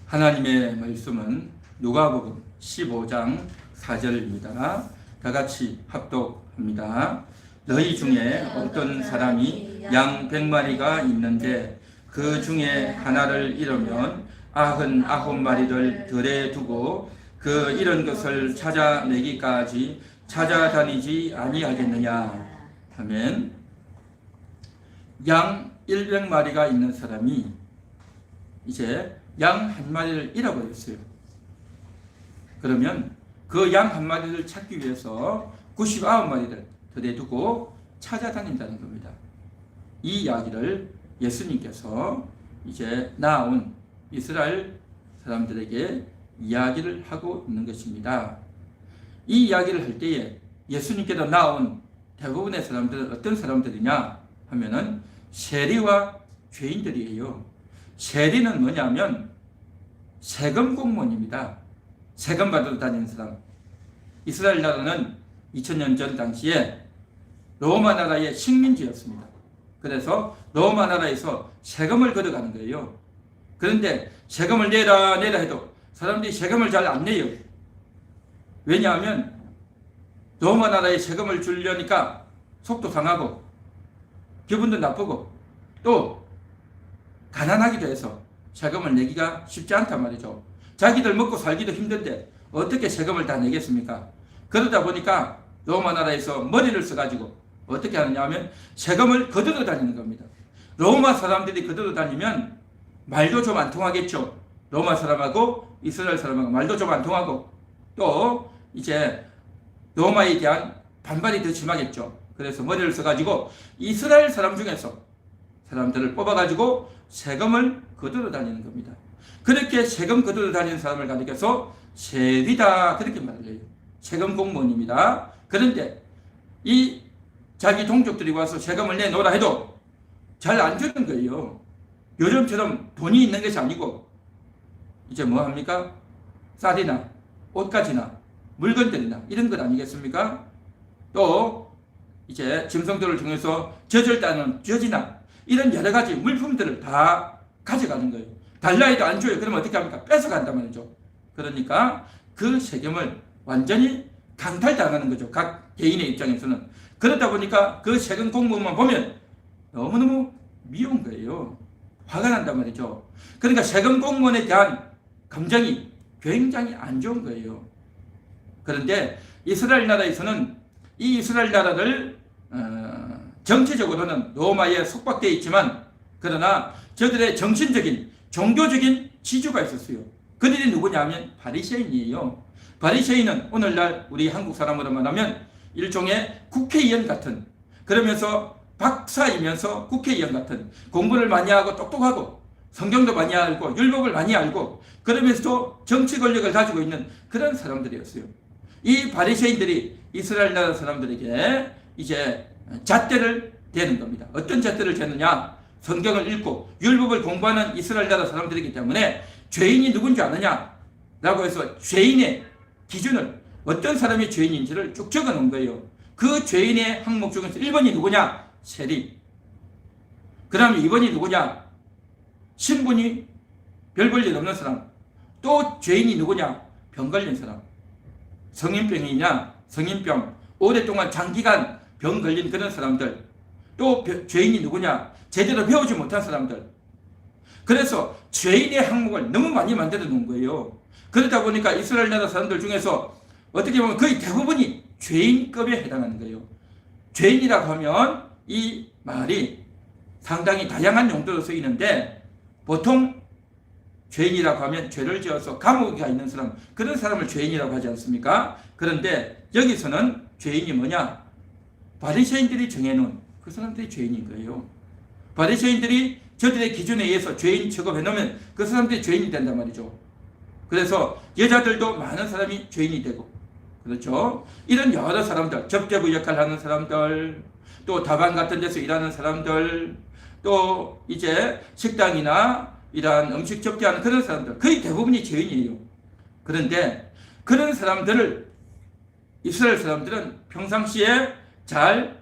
하나님의 말씀은 누가복음 15장 4절입니다. 다 같이 합독합니다. 너희 중에 어떤 사람이 양 100마리가 있는데 그 중에 하나를 잃으면 99마리를 들에 두고 그 잃은 것을 찾아내기까지 찾아다니지 아니하겠느냐. 아멘. 양 100마리가 있는 사람이 이제 양 한 마리를 잃어버렸어요. 그러면 그 양 한 마리를 찾기 위해서 99마리를 들에 두고 찾아다닌다는 겁니다. 이 이야기를 예수님께서 이제 나온 이스라엘 사람들에게 이야기를 하고 있는 것입니다. 이 이야기를 할 때에 예수님께서 나온 대부분의 사람들은 어떤 사람들이냐 하면은 세리와 죄인들이에요. 세리는 뭐냐면 세금 공무원입니다. 세금 받으러 다니는 사람. 이스라엘 나라는 2000년 전 당시에 로마 나라의 식민지였습니다. 그래서 로마 나라에서 세금을 걷어가는 거예요. 그런데 세금을 내라 해도 사람들이 세금을 잘 안 내요. 왜냐하면 로마 나라에 세금을 주려니까 속도 상하고 기분도 나쁘고 또 가난하기도 해서 세금을 내기가 쉽지 않단 말이죠. 자기들 먹고 살기도 힘든데 어떻게 세금을 다 내겠습니까? 그러다 보니까 로마 나라에서 머리를 써가지고 어떻게 하느냐 하면 세금을 거두러 다니는 겁니다. 로마 사람들이 거두러 다니면 말도 좀 안 통하겠죠. 로마 사람하고 이스라엘 사람하고 말도 좀 안 통하고 또 이제 로마에 대한 반발이 더 심하겠죠. 그래서 머리를 써가지고 이스라엘 사람 중에서 사람들을 뽑아가지고 세금을 거두러 다니는 겁니다. 그렇게 세금 거두러 다니는 사람을 가리켜서 세리다 그렇게 말을 해요. 세금 공무원입니다. 그런데 이 자기 동족들이 와서 세금을 내놓으라 해도 잘 안 주는 거예요. 요즘처럼 돈이 있는 것이 아니고 이제 뭐 합니까? 쌀이나 옷가지나 물건들이나 이런 것 아니겠습니까? 또 이제 짐승들을 통해서 젖을 따는 젖이나 이런 여러 가지 물품들을 다 가져가는 거예요. 달라 해도 안 줘요. 그러면 어떻게 합니까? 뺏어간단 말이죠. 그러니까 그 세금을 완전히 강탈당하는 거죠. 각 개인의 입장에서는. 그러다 보니까 그 세금 공무원만 보면 너무너무 미운 거예요. 화가 난단 말이죠. 그러니까 세금 공무원에 대한 감정이 굉장히 안 좋은 거예요. 그런데 이스라엘 나라에서는 이 이스라엘 나라를 정치적으로는 로마에 속박되어 있지만 그러나 저들의 정신적인 종교적인 지주가 있었어요. 그들이 누구냐 하면 바리새인이에요. 바리새인은 오늘날 우리 한국 사람으로 말하면 일종의 국회의원 같은, 그러면서 박사이면서 국회의원 같은, 공부를 많이 하고 똑똑하고 성경도 많이 알고 율법을 많이 알고 그러면서도 정치 권력을 가지고 있는 그런 사람들이었어요. 이 바리새인들이 이스라엘 나라 사람들에게 이제 잣대를 대는 겁니다. 어떤 잣대를 대느냐? 성경을 읽고 율법을 공부하는 이스라엘 나라 사람들이기 때문에 죄인이 누군지 아느냐? 라고 해서 죄인의 기준을 어떤 사람이 죄인인지를 쭉 적어 놓은 거예요. 그 죄인의 항목 중에서 1번이 누구냐? 세리. 그 다음에 2번이 누구냐? 신분이 별 볼 일 없는 사람. 또 죄인이 누구냐? 병 걸린 사람. 성인병이냐? 성인병. 오랫동안 장기간 병 걸린 그런 사람들. 또 죄인이 누구냐? 제대로 배우지 못한 사람들. 그래서 죄인의 항목을 너무 많이 만들어 놓은 거예요. 그러다 보니까 이스라엘 나라 사람들 중에서 어떻게 보면 거의 대부분이 죄인급에 해당하는 거예요. 죄인이라고 하면 이 말이 상당히 다양한 용도로 쓰이는데 보통 죄인이라고 하면 죄를 지어서 감옥에 가 있는 사람, 그런 사람을 죄인이라고 하지 않습니까? 그런데 여기서는 죄인이 뭐냐? 바리새인들이 정해놓은 그 사람들이 죄인인 거예요. 바리새인들이 저들의 기준에 의해서 죄인 취급해 놓으면 그 사람들이 죄인이 된단 말이죠. 그래서 여자들도 많은 사람이 죄인이 되고, 그렇죠? 이런 여러 사람들, 접대부 역할을 하는 사람들, 또 다방 같은 데서 일하는 사람들, 또 이제 식당이나 이러한 음식 접대하는 그런 사람들, 거의 대부분이 죄인이에요. 그런데 그런 사람들을 이스라엘 사람들은 평상시에 잘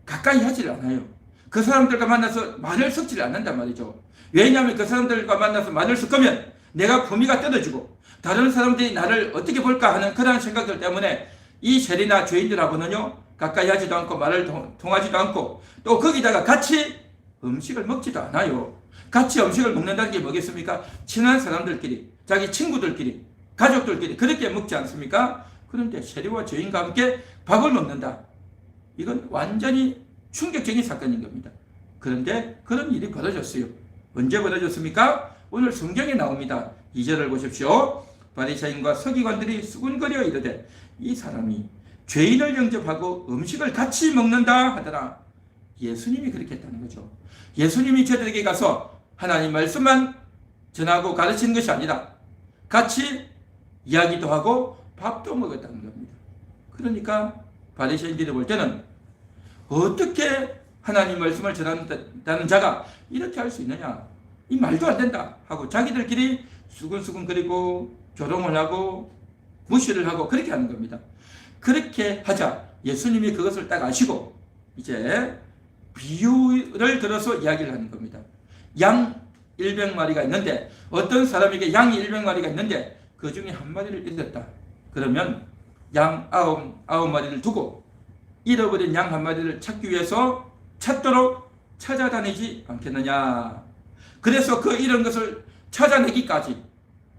가까이 하지를 않아요. 그 사람들과 만나서 말을 섞지를 않는단 말이죠. 왜냐하면 그 사람들과 만나서 말을 섞으면 내가 품위가 떨어지고 다른 사람들이 나를 어떻게 볼까 하는 그런 생각들 때문에 이 세리나 죄인들하고는요 가까이 하지도 않고 말을 통하지도 않고 또 거기다가 같이 음식을 먹지도 않아요. 같이 음식을 먹는다는 게 뭐겠습니까? 친한 사람들끼리, 자기 친구들끼리, 가족들끼리 그렇게 먹지 않습니까? 그런데 세리와 죄인과 함께 밥을 먹는다. 이건 완전히 충격적인 사건인 겁니다. 그런데 그런 일이 벌어졌어요. 언제 벌어졌습니까? 오늘 성경에 나옵니다. 2절을 보십시오. 바리새인과 서기관들이 수군거려 이르되 이 사람이 죄인을 영접하고 음식을 같이 먹는다 하더라. 예수님이 그렇게 했다는 거죠. 예수님이 저들에게 가서 하나님 말씀만 전하고 가르치는 것이 아니라 같이 이야기도 하고 밥도 먹었다는 겁니다. 그러니까 바리새인들이 볼 때는 어떻게 하나님 말씀을 전한다는 자가 이렇게 할 수 있느냐, 이 말도 안 된다 하고 자기들끼리 수근수근거리고 조롱을 하고 무시를 하고 그렇게 하는 겁니다. 그렇게 하자 예수님이 그것을 딱 아시고 이제 비유를 들어서 이야기를 하는 겁니다. 양 100마리가 있는데 어떤 사람에게 양이 100마리가 있는데 그 중에 한 마리를 잃었다. 그러면 양 9마리를 두고 잃어버린 양 한 마리를 찾기 위해서 찾도록 찾아다니지 않겠느냐. 그래서 그 잃은 것을 찾아내기까지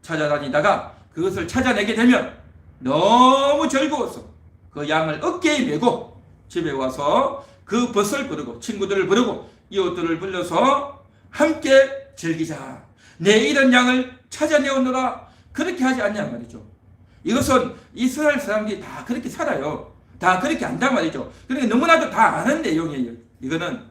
찾아다니다가 그것을 찾아내게 되면 너무 즐거워서 그 양을 어깨에 메고 집에 와서 그 벗을 부르고 친구들을 부르고 이웃들을 불러서 함께 즐기자. 내 잃은 양을 찾아내오느라. 그렇게 하지 않냐 말이죠. 이것은 이스라엘 사람들이 다 그렇게 살아요. 다 그렇게 한단 말이죠. 그러니까 너무나도 다 아는 내용이에요. 이거는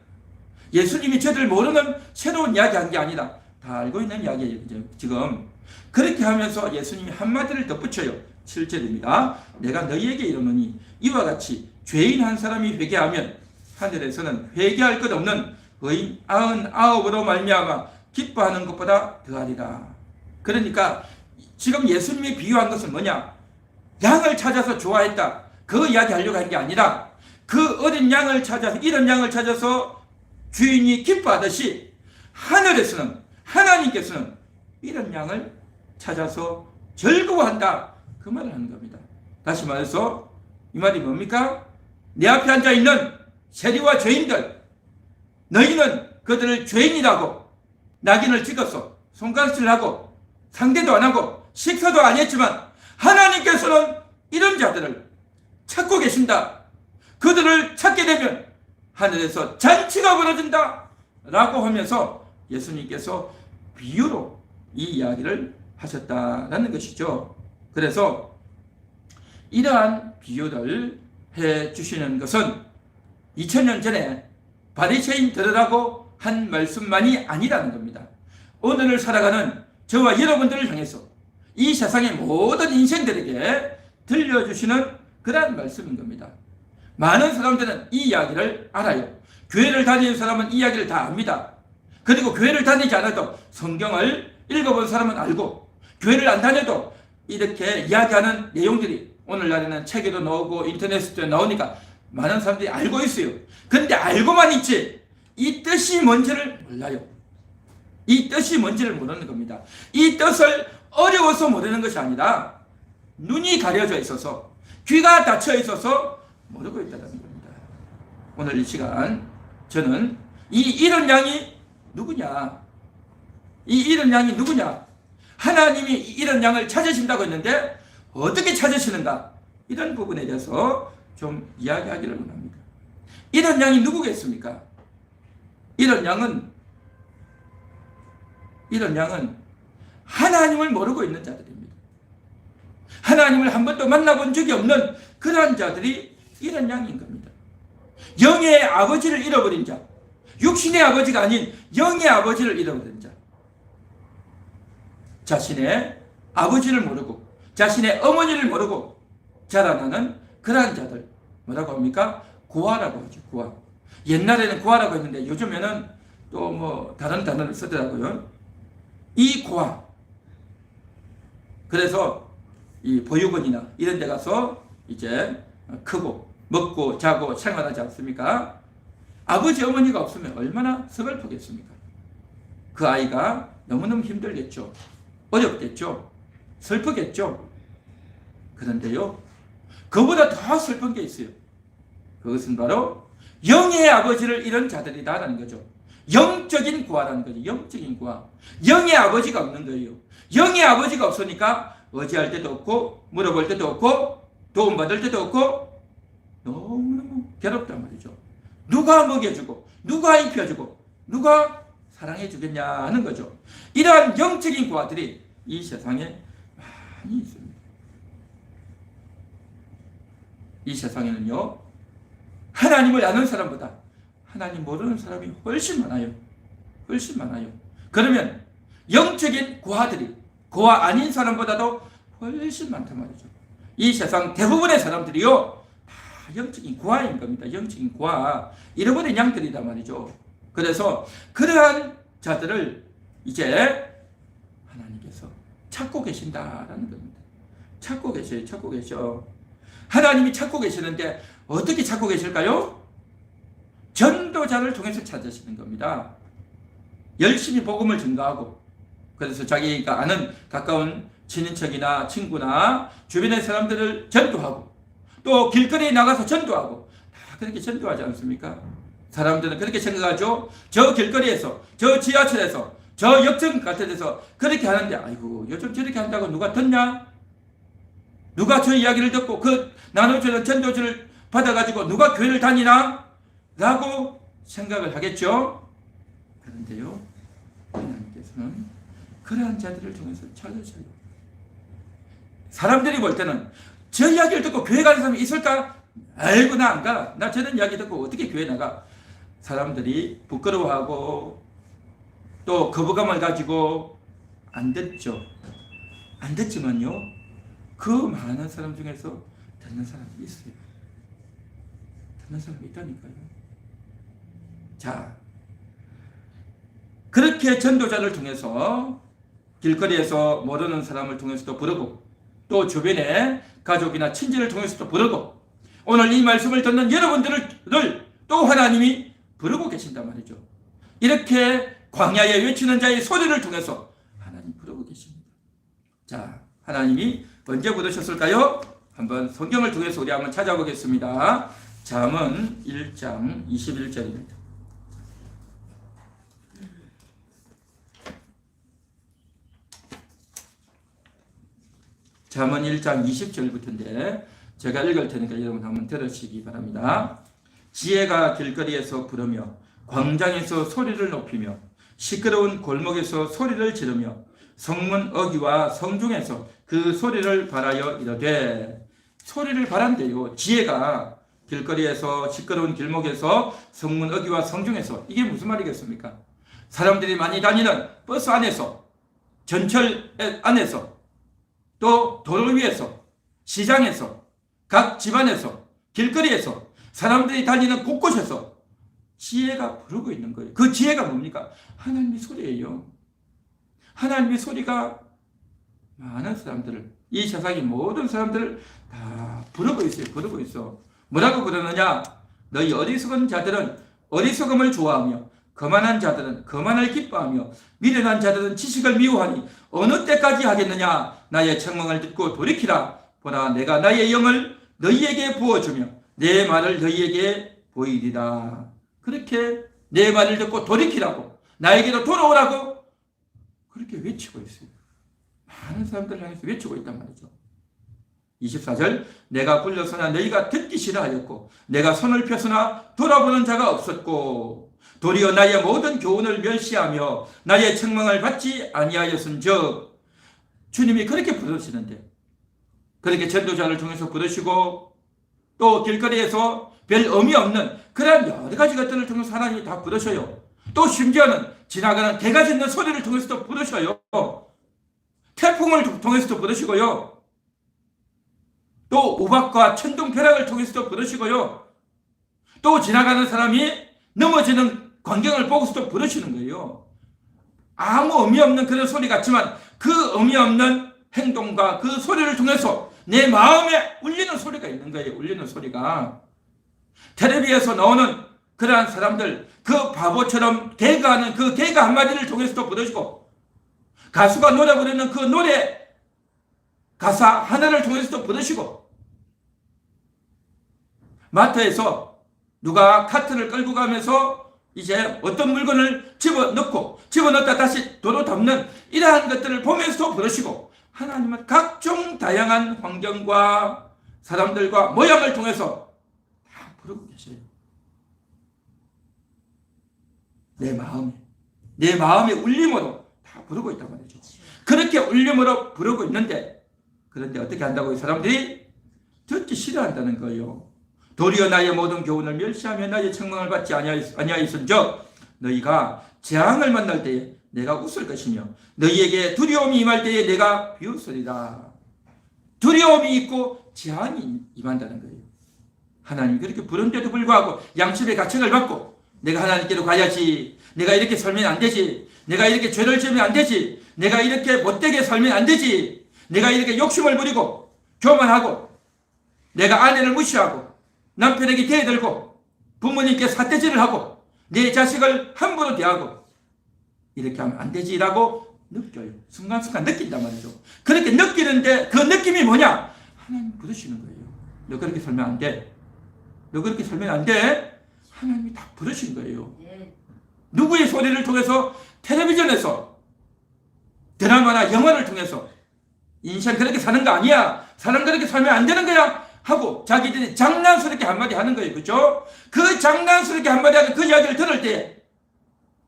예수님이 저들 모르는 새로운 이야기 한 게 아니라 다 알고 있는 이야기예요. 지금 그렇게 하면서 예수님이 한마디를 덧붙여요. 7절입니다. 내가 너희에게 이르노니 이와 같이 죄인 한 사람이 회개하면 하늘에서는 회개할 것 없는 의인 99으로 말미암아 기뻐하는 것보다 더하리라. 그러니까 지금 예수님이 비유한 것은 뭐냐? 양을 찾아서 좋아했다. 그 이야기 하려고 한 게 아니라 그 어린 양을 찾아서, 이런 양을 찾아서 주인이 기뻐하듯이 하늘에서는, 하나님께서는 이런 양을 찾아서 즐거워한다. 그 말을 하는 겁니다. 다시 말해서 이 말이 뭡니까? 내 앞에 앉아 있는 세리와 죄인들, 너희는 그들을 죄인이라고 낙인을 찍어서 손가락질 하고 상대도 안 하고 식사도 안 했지만 하나님께서는 이런 자들을 찾고 계신다. 그들을 찾게 되면 하늘에서 잔치가 벌어진다 라고 하면서 예수님께서 비유로 이 이야기를 하셨다라는 것이죠. 그래서 이러한 비유를 해 주시는 것은 2000년 전에 바리새인 들으라고 한 말씀만이 아니라는 겁니다. 오늘을 살아가는 저와 여러분들을 향해서 이 세상의 모든 인생들에게 들려주시는 그러한 말씀인 겁니다. 많은 사람들은 이 이야기를 알아요. 교회를 다니는 사람은 이 이야기를 다 압니다. 그리고 교회를 다니지 않아도 성경을 읽어본 사람은 알고, 교회를 안 다녀도 이렇게 이야기하는 내용들이 오늘날에는 책에도 나오고 인터넷에도 나오니까 많은 사람들이 알고 있어요. 근데 알고만 있지 이 뜻이 뭔지를 몰라요. 이 뜻이 뭔지를 모르는 겁니다. 이 뜻을 어려워서 모르는 것이 아니라 눈이 가려져 있어서, 귀가 닫혀 있어서 모르고 있다는 겁니다. 오늘 이 시간 저는 이 잃은 양이 누구냐? 이 잃은 양이 누구냐? 하나님이 잃은 양을 찾으신다고 했는데 어떻게 찾으시는가? 이런 부분에 대해서 좀 이야기하기를 원합니다. 잃은 양이 누구겠습니까? 잃은 양은 하나님을 모르고 있는 자들입니다. 하나님을 한 번도 만나본 적이 없는 그러한 자들이 잃은 양인 겁니다. 영의 아버지를 잃어버린 자, 육신의 아버지가 아닌 영의 아버지를 잃어버린 자, 자신의 아버지를 모르고 자신의 어머니를 모르고 자라나는 그러한 자들, 뭐라고 합니까? 고아라고 하죠. 고아. 옛날에는 고아라고 했는데 요즘에는 또 뭐 다른 단어를 쓰더라고요. 이 고아. 그래서 이 보육원이나 이런 데 가서 이제 크고 먹고 자고 생활하지 않습니까? 아버지 어머니가 없으면 얼마나 서글프겠습니까? 그 아이가 너무너무 힘들겠죠. 어렵겠죠. 슬프겠죠. 그런데요, 그보다 더 슬픈 게 있어요. 그것은 바로 영의 아버지를 잃은 자들이다라는 거죠. 영적인 구하라는 거죠. 영적인 구하. 영의 아버지가 없는 거예요. 영의 아버지가 없으니까 의지할 때도 없고 물어볼 때도 없고 도움받을 때도 없고 너무너무 괴롭단 말이죠. 누가 먹여주고 누가 입혀주고 누가 사랑해주겠냐 하는 거죠. 이러한 영적인 구하들이 이 세상에 많이 있습니다. 이 세상에는요, 하나님을 아는 사람보다 하나님 모르는 사람이 훨씬 많아요. 훨씬 많아요. 그러면 영적인 구하들이 구하 아닌 사람보다도 훨씬 많단 말이죠. 이 세상 대부분의 사람들이요, 다 영적인 구하인 겁니다. 영적인 구하. 잃어버린 양들이란 말이죠. 그래서 그러한 자들을 이제 하나님께서 찾고 계신다라는 겁니다. 찾고 계셔요. 찾고 계셔. 하나님이 찾고 계시는데 어떻게 찾고 계실까요? 전도자를 통해서 찾으시는 겁니다. 열심히 복음을 전가하고, 그래서 자기가 아는 가까운 친인척이나 친구나 주변의 사람들을 전도하고, 또 길거리에 나가서 전도하고, 다 그렇게 전도하지 않습니까? 사람들은 그렇게 생각하죠. 저 길거리에서, 저 지하철에서, 저 역전 같은 데서 그렇게 하는데, 아이고 요즘 저렇게 한다고 누가 듣냐? 누가 저 이야기를 듣고 그 나눠주는 전도지를 받아가지고 누가 교회를 다니나? 라고 생각을 하겠죠. 그런데요, 하나님께서는 그러한 자들을 통해서 찾으셔요. 사람들이 볼 때는 저 이야기를 듣고 교회 가는 사람이 있을까? 아이고 나 안 가. 나 저런 이야기 듣고 어떻게 교회 나가? 사람들이 부끄러워하고 또 거부감을 가지고 안 듣죠. 안 듣지만요, 그 많은 사람 중에서 듣는 사람이 있어요. 듣는 사람이 있다니까요. 자, 그렇게 전도자를 통해서 길거리에서 모르는 사람을 통해서도 부르고, 또 주변의 가족이나 친지를 통해서도 부르고, 오늘 이 말씀을 듣는 여러분들을 또 하나님이 부르고 계신단 말이죠. 이렇게 광야에 외치는 자의 소리를 통해서 하나님 부르고 계십니다. 자, 하나님이 언제 부르셨을까요? 한번 성경을 통해서 우리 한번 찾아보겠습니다. 잠언 1장 21절입니다. 잠언 1장 20절부터인데 제가 읽을 테니까 여러분 한번 들으시기 바랍니다. 지혜가 길거리에서 부르며 광장에서 소리를 높이며 시끄러운 골목에서 소리를 지르며 성문 어귀와 성중에서 그 소리를 발하여 이르되, 소리를 발한대요. 지혜가 길거리에서 시끄러운 길목에서 성문 어귀와 성중에서, 이게 무슨 말이겠습니까? 사람들이 많이 다니는 버스 안에서, 전철 안에서, 또 도로 위에서, 시장에서, 각 집안에서, 길거리에서, 사람들이 다니는 곳곳에서 지혜가 부르고 있는 거예요. 그 지혜가 뭡니까? 하나님의 소리예요. 하나님의 소리가 많은 사람들을, 이 세상의 모든 사람들을 다 부르고 있어요. 부르고 있어. 뭐라고 부르느냐? 너희 어리석은 자들은 어리석음을 좋아하며 거만한 자들은 거만을 기뻐하며 미련한 자들은 지식을 미워하니 어느 때까지 하겠느냐? 나의 책망을 듣고 돌이키라. 보라, 내가 나의 영을 너희에게 부어주며 내 말을 너희에게 보이리라. 그렇게 내 말을 듣고 돌이키라고, 나에게로 돌아오라고 그렇게 외치고 있어요. 많은 사람들을 향해서 외치고 있단 말이죠. 24절, 내가 불러서나 너희가 듣기 싫어하였고 내가 손을 펴서나 돌아보는 자가 없었고 도리어 나의 모든 교훈을 멸시하며 나의 책망을 받지 아니하였은즉, 주님이 그렇게 부르시는데, 그렇게 전도자를 통해서 부르시고 또 길거리에서 별 의미 없는 그런 여러 가지 것들을 통해서 하나님이 다 부르셔요. 또 심지어는 지나가는 대가 짖는 소리를 통해서도 부르셔요. 태풍을 통해서도 부르시고요. 또 우박과 천둥 벼락을 통해서도 부르시고요. 또 지나가는 사람이 넘어지는 광경을 보고서도 부르시는 거예요. 아무 의미 없는 그런 소리 같지만 그 의미 없는 행동과 그 소리를 통해서 내 마음에 울리는 소리가 있는 거예요. 울리는 소리가. 텔레비에서 나오는 그러한 사람들, 그 바보처럼 개가하는 그 개가 한마디를 통해서도 부르시고, 가수가 노래 부르는 그 노래 가사 하나를 통해서도 부르시고, 마트에서 누가 카트를 끌고 가면서 이제 어떤 물건을 집어넣다 다시 도로 담는 이러한 것들을 보면서도 부르시고, 하나님은 각종 다양한 환경과 사람들과 모양을 통해서 다 부르고 계셔요. 내 마음의 울림으로 다 부르고 있단 말이죠. 그렇게 울림으로 부르고 있는데, 그런데 어떻게 한다고요? 사람들이 듣기 싫어한다는 거예요. 도리어 나의 모든 교훈을 멸시하며 나의 책망을 받지 아니하였은즉 너희가 재앙을 만날 때에 내가 웃을 것이며 너희에게 두려움이 임할 때에 내가 비웃으리라. 두려움이 있고 재앙이 임한다는 거예요. 하나님이 그렇게 부른데도 불구하고 양심의 가책을 받고, 내가 하나님께로 가야지, 내가 이렇게 살면 안 되지, 내가 이렇게 죄를 지으면 안 되지, 내가 이렇게 못되게 살면 안 되지, 내가 이렇게 욕심을 부리고 교만하고 내가 아내를 무시하고 남편에게 대들고 부모님께 삿대질을 하고 내 자식을 함부로 대하고 이렇게 하면 안 되지라고 느껴요. 순간순간 느낀단 말이죠. 그렇게 느끼는데 그 느낌이 뭐냐? 하나님 부르시는 거예요. 너 그렇게 살면 안 돼. 너 그렇게 살면 안 돼. 하나님이 다 부르신 거예요. 누구의 소리를 통해서? 텔레비전에서, 드라마나 영화를 통해서 인생 그렇게 사는 거 아니야, 사람 그렇게 살면 안 되는 거야 하고 자기들이 장난스럽게 한마디 하는 거예요. 그렇죠? 그 장난스럽게 한마디 하는 그 이야기를 들을 때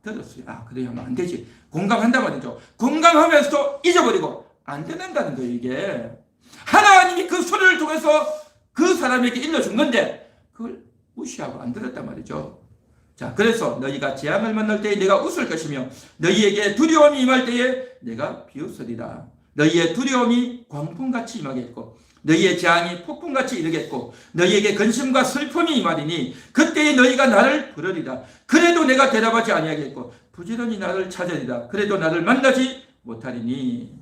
들었어요. 아, 그래 하면 안 되지. 공감한단 말이죠. 공감하면서도 잊어버리고 안 된다는 거예요. 이게 하나님이 그 소리를 통해서 그 사람에게 일러준 건데 그걸 무시하고 안 들었단 말이죠. 자, 그래서 너희가 재앙을 만날 때에 내가 웃을 것이며 너희에게 두려움이 임할 때에 내가 비웃으리라. 너희의 두려움이 광풍같이 임하겠고 너희의 재앙이 폭풍같이 이르겠고 너희에게 근심과 슬픔이 임하리니 그때에 너희가 나를 부르리라. 그래도 내가 대답하지 아니하겠고 부지런히 나를 찾으리라. 그래도 나를 만나지 못하리니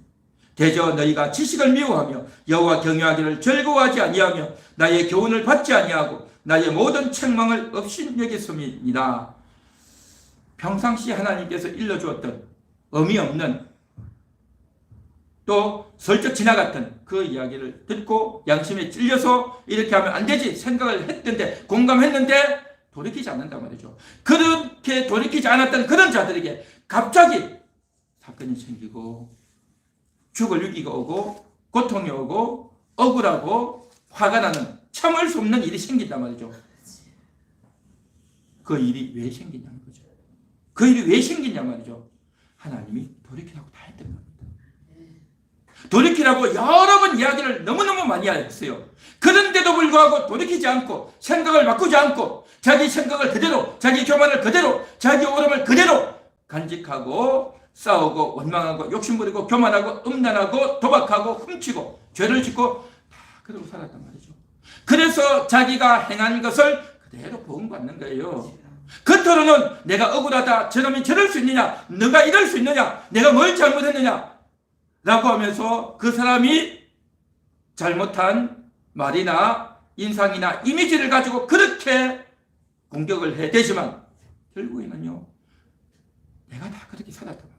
대저 너희가 지식을 미워하며 여호와 경외하기를 즐거워하지 아니하며 나의 교훈을 받지 아니하고 나의 모든 책망을 업신여겼음이니라. 평상시 하나님께서 일러주었던 의미 없는 또 슬쩍 지나갔던 그 이야기를 듣고 양심에 찔려서 이렇게 하면 안 되지 생각을 했는데, 공감했는데 돌이키지 않는단 말이죠. 그렇게 돌이키지 않았던 그런 자들에게 갑자기 사건이 생기고 죽을 위기가 오고 고통이 오고 억울하고 화가 나는 참을 수 없는 일이 생긴단 말이죠. 그 일이 왜 생기냐는 거죠. 그 일이 왜 생기냐 말이죠. 하나님이 돌이키라고 다 했던 겁니다. 돌이키라고 여러 번 이야기를 너무너무 많이 했어요. 그런데도 불구하고 돌이키지 않고 생각을 바꾸지 않고 자기 생각을 그대로, 자기 교만을 그대로, 자기 오름을 그대로 간직하고 싸우고 원망하고 욕심부리고 교만하고 음란하고 도박하고 훔치고 죄를 짓고 다 그러고 살았단 말이죠. 그래서 자기가 행한 것을 그대로 보응받는 거예요. 겉으로는 내가 억울하다, 저놈이 저럴 수 있느냐, 너가 이럴 수 있느냐, 내가 뭘 잘못했느냐 라고 하면서 그 사람이 잘못한 말이나 인상이나 이미지를 가지고 그렇게 공격을 해대지만 결국에는요, 내가 다 그렇게 살았단 말이죠.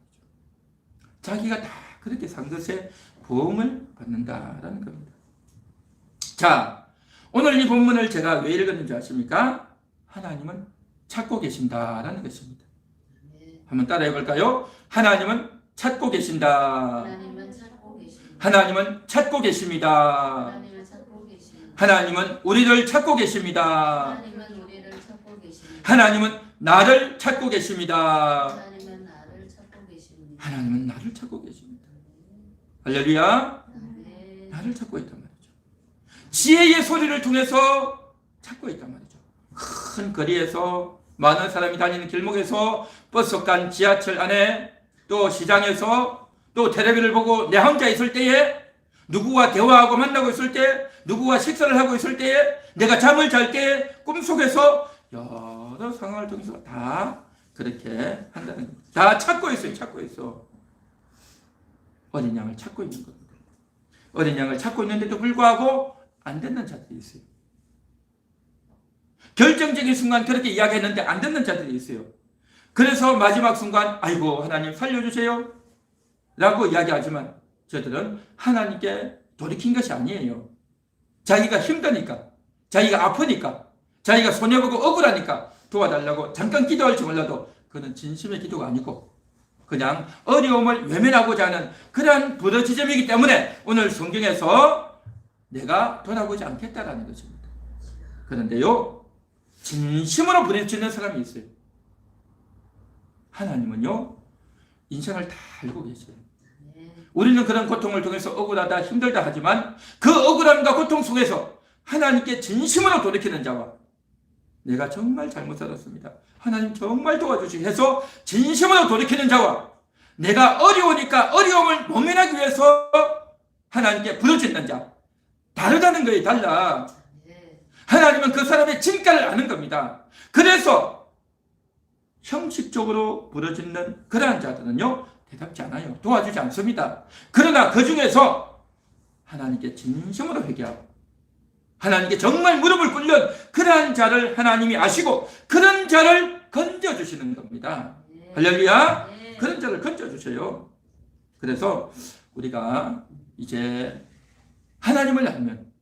자기가 다 그렇게 산 것에 보응을 받는다라는 겁니다. 자, 오늘 이 본문을 제가 왜 읽었는지 아십니까? 하나님은 찾고 계신다라는 것입니다. 한번 따라해 볼까요? 하나님은 찾고 계신다. 하나님은 찾고 계십니다. 하나님은 우리를 찾고 계십니다. 하나님은 나를 찾고 계십니다. 하나님은 나를 찾고 계십니다. 할렐루야. 나를 찾고 있단 말이죠. 지혜의 소리를 통해서 찾고 있단 말이죠. 큰 거리에서, 많은 사람이 다니는 길목에서, 버스간 지하철 안에, 또 시장에서, 또 텔레비를 보고 내 혼자 있을 때에, 누구와 대화하고 만나고 있을 때, 누구와 식사를 하고 있을 때에, 내가 잠을 잘 때 꿈속에서 여러 상황을 통해서 다 그렇게 한다는 겁니다. 다 찾고 있어요. 찾고 있어. 어린 양을 찾고 있는 겁니다. 어린 양을 찾고 있는데도 불구하고 안 듣는 자들이 있어요. 결정적인 순간 그렇게 이야기했는데 안 듣는 자들이 있어요. 그래서 마지막 순간 아이고 하나님 살려주세요. 라고 이야기하지만 저들은 하나님께 돌이킨 것이 아니에요. 자기가 힘드니까, 자기가 아프니까, 자기가 손해보고 억울하니까 도와달라고 잠깐 기도할지 몰라도 그는 진심의 기도가 아니고 그냥 어려움을 외면하고자 하는 그러한 부르짖음이기 때문에 오늘 성경에서 내가 돌아보지 않겠다라는 것입니다. 그런데요, 진심으로 부르짖는 사람이 있어요. 하나님은요, 인생을 다 알고 계세요. 우리는 그런 고통을 통해서 억울하다, 힘들다 하지만 그 억울함과 고통 속에서 하나님께 진심으로 돌이키는 자와 내가 정말 잘못 살았습니다, 하나님 정말 도와주시기 해서 진심으로 돌이키는 자와 내가 어려우니까 어려움을 모면하기 위해서 하나님께 부르짖는 자, 다르다는 거예요. 달라. 하나님은 그 사람의 진가를 아는 겁니다. 그래서 형식적으로 부르짖는 그러한 자들은요, 대답지 않아요. 도와주지 않습니다. 그러나 그 중에서 하나님께 진심으로 회개하고 하나님께 정말 무릎을 꿇는 그러한 자를 하나님이 아시고 그런 자를 건져주시는 겁니다. 할렐루야. 그런 자를 건져주셔요. 그래서 우리가 이제 하나님을 알면,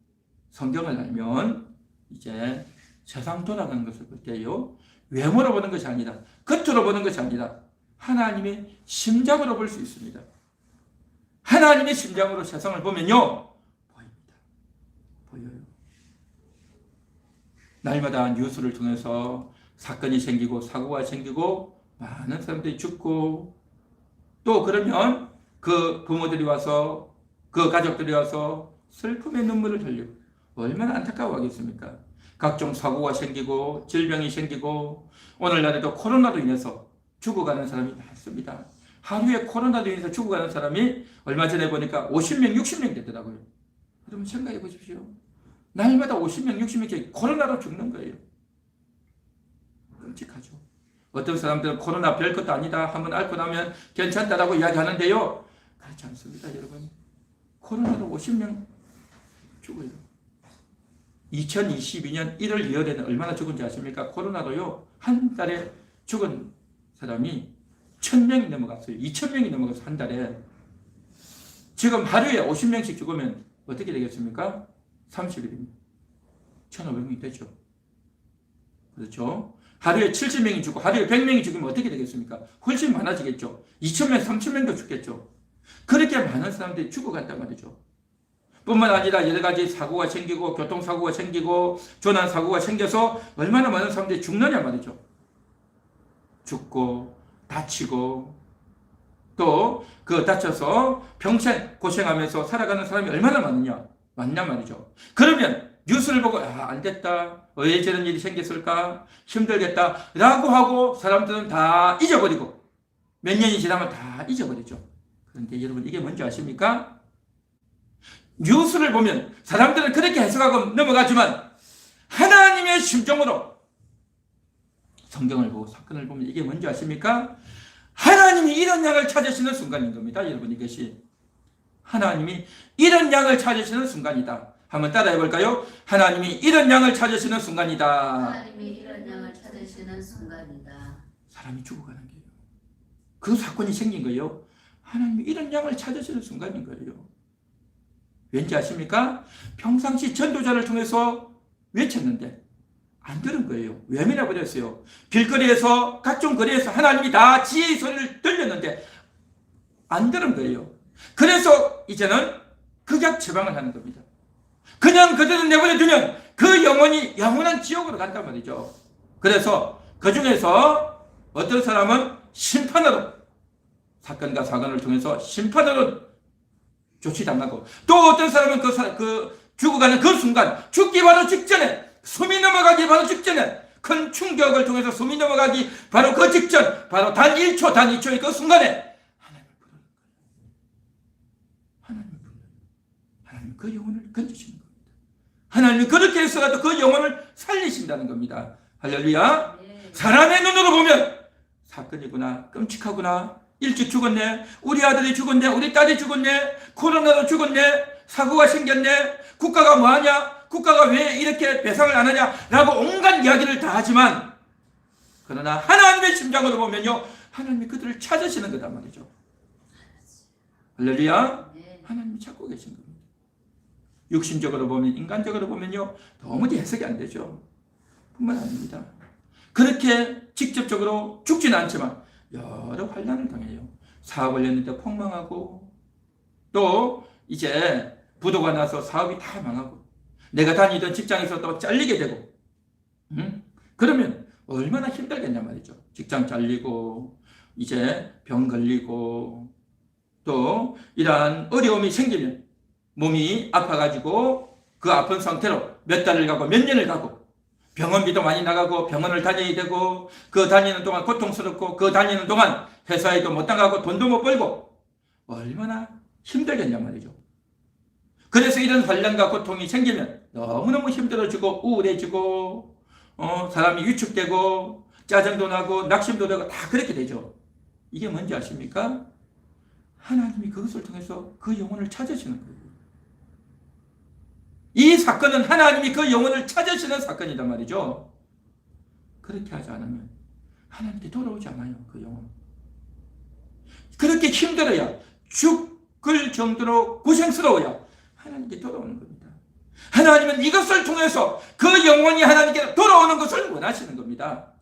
성경을 알면 이제 세상 돌아가는 것을 볼 때요, 외모로 보는 것이 아니라, 겉으로 보는 것이 아니라 하나님의 심장으로 볼 수 있습니다. 하나님의 심장으로 세상을 보면요, 보입니다. 보여요. 날마다 뉴스를 통해서 사건이 생기고 사고가 생기고 많은 사람들이 죽고, 또 그러면 그 부모들이 와서, 그 가족들이 와서 슬픔의 눈물을 흘리고 얼마나 안타까워하겠습니까? 각종 사고가 생기고 질병이 생기고 오늘날에도 코로나로 인해서 죽어가는 사람이 많습니다. 하루에 코로나로 인해서 죽어가는 사람이 얼마 전에 보니까 50명, 60명 되더라고요. 여러분 생각해 보십시오. 날마다 50명, 60명씩 코로나로 죽는 거예요. 끔찍하죠. 어떤 사람들은 코로나 별것도 아니다, 한번 앓고 나면 괜찮다라고 이야기하는데요, 그렇지 않습니다. 여러분, 코로나로 50명 죽어요. 2022년 1월 2월에는 얼마나 죽은지 아십니까? 코로나로요, 한 달에 죽은 사람이 1000명이 넘어갔어요. 2000명이 넘어가서 한 달에. 지금 하루에 50명씩 죽으면 어떻게 되겠습니까? 30일입니다. 1500명이 되죠. 그렇죠? 하루에 70명이 죽고 하루에 100명이 죽으면 어떻게 되겠습니까? 훨씬 많아지겠죠. 2000명, 3000명도 죽겠죠. 그렇게 많은 사람들이 죽어간단 말이죠. 뿐만 아니라 여러 가지 사고가 생기고 교통사고가 생기고 조난사고가 생겨서 얼마나 많은 사람들이 죽느냐 말이죠. 죽고 다치고 또 그 다쳐서 평생 고생하면서 살아가는 사람이 얼마나 많냐 말이죠. 그러면 뉴스를 보고 안 됐다, 왜 저런 일이 생겼을까, 힘들겠다 라고 하고 사람들은 다 잊어버리고 몇 년이 지나면 다 잊어버리죠. 그런데 여러분, 이게 뭔지 아십니까? 뉴스를 보면 사람들은 그렇게 해석하고 넘어가지만 하나님의 심정으로 성경을 보고 사건을 보면 이게 뭔지 아십니까? 하나님이 이런 양을 찾으시는 순간인 겁니다. 여러분, 이것이 하나님이 이런 양을 찾으시는 순간이다. 한번 따라해 볼까요? 하나님이 이런 양을 찾으시는 순간이다. 하나님이 이런 양을 찾으시는 순간이다. 사람이 죽어가는 거예요. 그 사건이 생긴 거예요. 하나님이 이런 양을 찾으시는 순간인 거예요. 왠지 아십니까? 평상시 전도자를 통해서 외쳤는데 안 들은 거예요. 외면해 버렸어요. 길거리에서, 각종 거리에서 하나님이 다 지혜의 소리를 들렸는데 안 들은 거예요. 그래서 이제는 극약 처방을 하는 겁니다. 그냥 그대로 내버려두면 그 영혼이 영원한 지옥으로 간단 말이죠. 그래서 그 중에서 어떤 사람은 심판으로, 사건과 사건을 통해서 심판으로 조치당하고, 또 어떤 사람은 죽어가는 그 순간, 죽기 바로 직전에, 숨이 넘어가기 바로 직전에, 큰 충격을 통해서 숨이 넘어가기 바로 그 직전, 바로 단 1초, 단 2초의 그 순간에 하나님을 부르는 거예요. 하나님을 부르는 거예요. 하나님 그 영혼을 건지시는 겁니다. 하나님이 그렇게 해서라도 그 영혼을 살리신다는 겁니다. 할렐루야. 사람의 눈으로 보면 사건이구나, 끔찍하구나, 일찍 죽었네, 우리 아들이 죽었네, 우리 딸이 죽었네, 코로나로 죽었네, 사고가 생겼네, 국가가 뭐하냐, 국가가 왜 이렇게 배상을 안 하냐 라고 온갖 이야기를 다 하지만, 그러나 하나님의 심장으로 보면요, 하나님이 그들을 찾으시는 거단 말이죠. 할렐루야. 네. 하나님이 찾고 계신 겁니다. 육신적으로 보면, 인간적으로 보면요, 도무지 해석이 안 되죠. 뿐만 아닙니다. 그렇게 직접적으로 죽지는 않지만 여러 환난을 당해요. 사업을 했는데 폭망하고, 또 이제 부도가 나서 사업이 다 망하고, 내가 다니던 직장에서 또 잘리게 되고, 그러면 얼마나 힘들겠냐 말이죠. 직장 잘리고, 이제 병 걸리고, 또 이러한 어려움이 생기면 몸이 아파가지고 그 아픈 상태로 몇 달을 가고 몇 년을 가고, 병원비도 많이 나가고 병원을 다녀야 되고, 그 다니는 동안 고통스럽고, 그 다니는 동안 회사에도 못 나가고 돈도 못 벌고, 얼마나 힘들겠냐 말이죠. 그래서 이런 환난과 고통이 생기면 너무너무 힘들어지고 우울해지고, 사람이 위축되고 짜증도 나고 낙심도 되고 다 그렇게 되죠. 이게 뭔지 아십니까? 하나님이 그것을 통해서 그 영혼을 찾으시는 거예요. 이 사건은 하나님이 그 영혼을 찾으시는 사건이란 말이죠. 그렇게 하지 않으면 하나님께 돌아오지 않아요. 그 영혼. 그렇게 힘들어야, 죽을 정도로 고생스러워야 하나님께 돌아오는 겁니다. 하나님은 이것을 통해서 그 영혼이 하나님께 돌아오는 것을 원하시는 겁니다.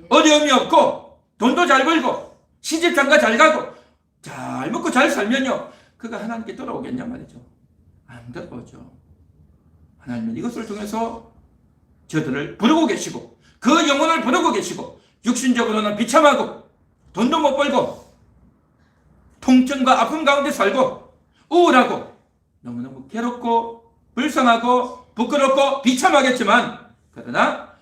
어려움이 없고 돈도 잘 벌고 시집장가 잘 가고 잘 먹고 잘 살면요, 그가 하나님께 돌아오겠냐 말이죠. 안 돌아오죠. 하나님은 이것을 통해서 저들을 부르고 계시고, 그 영혼을 부르고 계시고, 육신적으로는 비참하고 돈도 못 벌고 통증과 아픔 가운데 살고 우울하고 너무너무 괴롭고 불쌍하고 부끄럽고 비참하겠지만, 그러나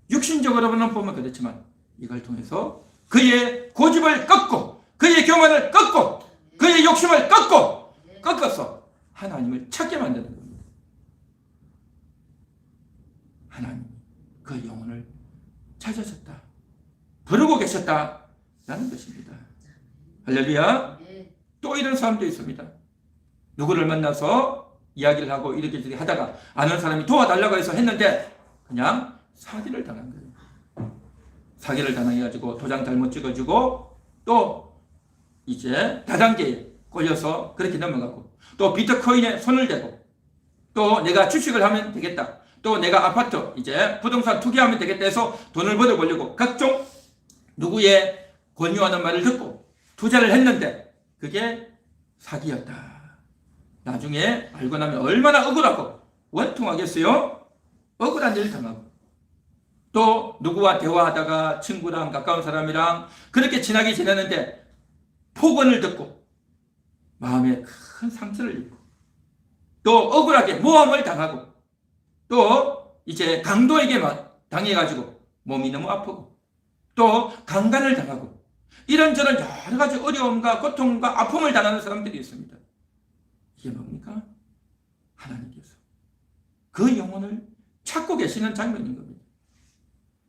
육신적으로는 보면 그렇지만 이걸 통해서 그의 고집을 꺾고, 그의 교만을 꺾고, 그의 욕심을 꺾어서 하나님을 찾게 만드는 겁니다. 하나님이 그 영혼을 찾으셨다, 부르고 계셨다라는 것입니다. 할렐루야. 또 이런 사람도 있습니다. 누구를 만나서 이야기를 하고 이렇게 하다가 아는 사람이 도와달라고 해서 했는데 그냥 사기를 당한 거예요. 사기를 당해가지고 도장 잘못 찍어주고, 또 이제 다단계에 꼴려서 그렇게 넘어가고, 또 비트코인에 손을 대고, 또 내가 주식을 하면 되겠다, 또 내가 아파트 이제 부동산 투기하면 되겠다 해서 돈을 벌어보려고 각종 누구의 권유하는 말을 듣고 투자를 했는데 그게 사기였다. 나중에 알고 나면 얼마나 억울하고 원통하겠어요? 억울한 일을 당하고, 또 누구와 대화하다가 친구랑 가까운 사람이랑 그렇게 친하게 지내는데 폭언을 듣고 마음에 큰 상처를 입고, 또 억울하게 모함을 당하고, 또 이제 강도에게 당해가지고 몸이 너무 아프고, 또 강간을 당하고, 이런저런 여러 가지 어려움과 고통과 아픔을 당하는 사람들이 있습니다. 이게 뭡니까? 하나님께서 그 영혼을 찾고 계시는 장면인 겁니다.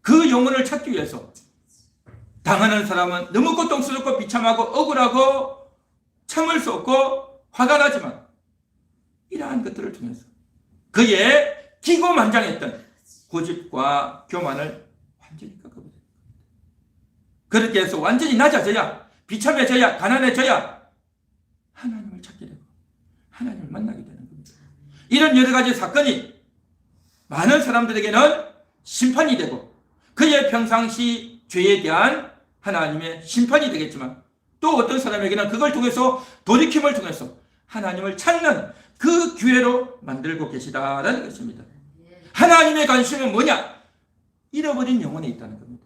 그 영혼을 찾기 위해서 당하는 사람은 너무 고통스럽고 비참하고 억울하고 참을 수 없고 화가 나지만, 이러한 것들을 통해서 그의 기고만장했던 고집과 교만을 완전히 꺾어버립니다. 그렇게 해서 완전히 낮아져야, 비참해져야, 가난해져야 하나님을 찾게 되고 하나님을 만나게 되는 겁니다. 이런 여러 가지 사건이 많은 사람들에게는 심판이 되고, 그의 평상시 죄에 대한 하나님의 심판이 되겠지만, 또 어떤 사람에게는 그걸 통해서 돌이킴을 통해서 하나님을 찾는 그 기회로 만들고 계시다라는 것입니다. 하나님의 관심은 뭐냐? 잃어버린 영혼에 있다는 겁니다.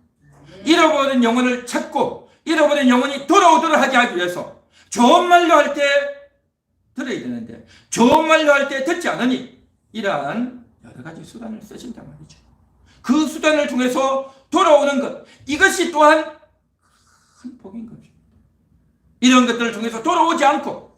잃어버린 영혼을 찾고 잃어버린 영혼이 돌아오도록 하기 위해서 좋은 말로 할 때 들어야 되는데 좋은 말로 할 때 듣지 않으니 이러한 여러 가지 수단을 쓰신단 말이죠. 그 수단을 통해서 돌아오는 것, 이것이 또한 큰 복인 것입니다. 이런 것들을 통해서 돌아오지 않고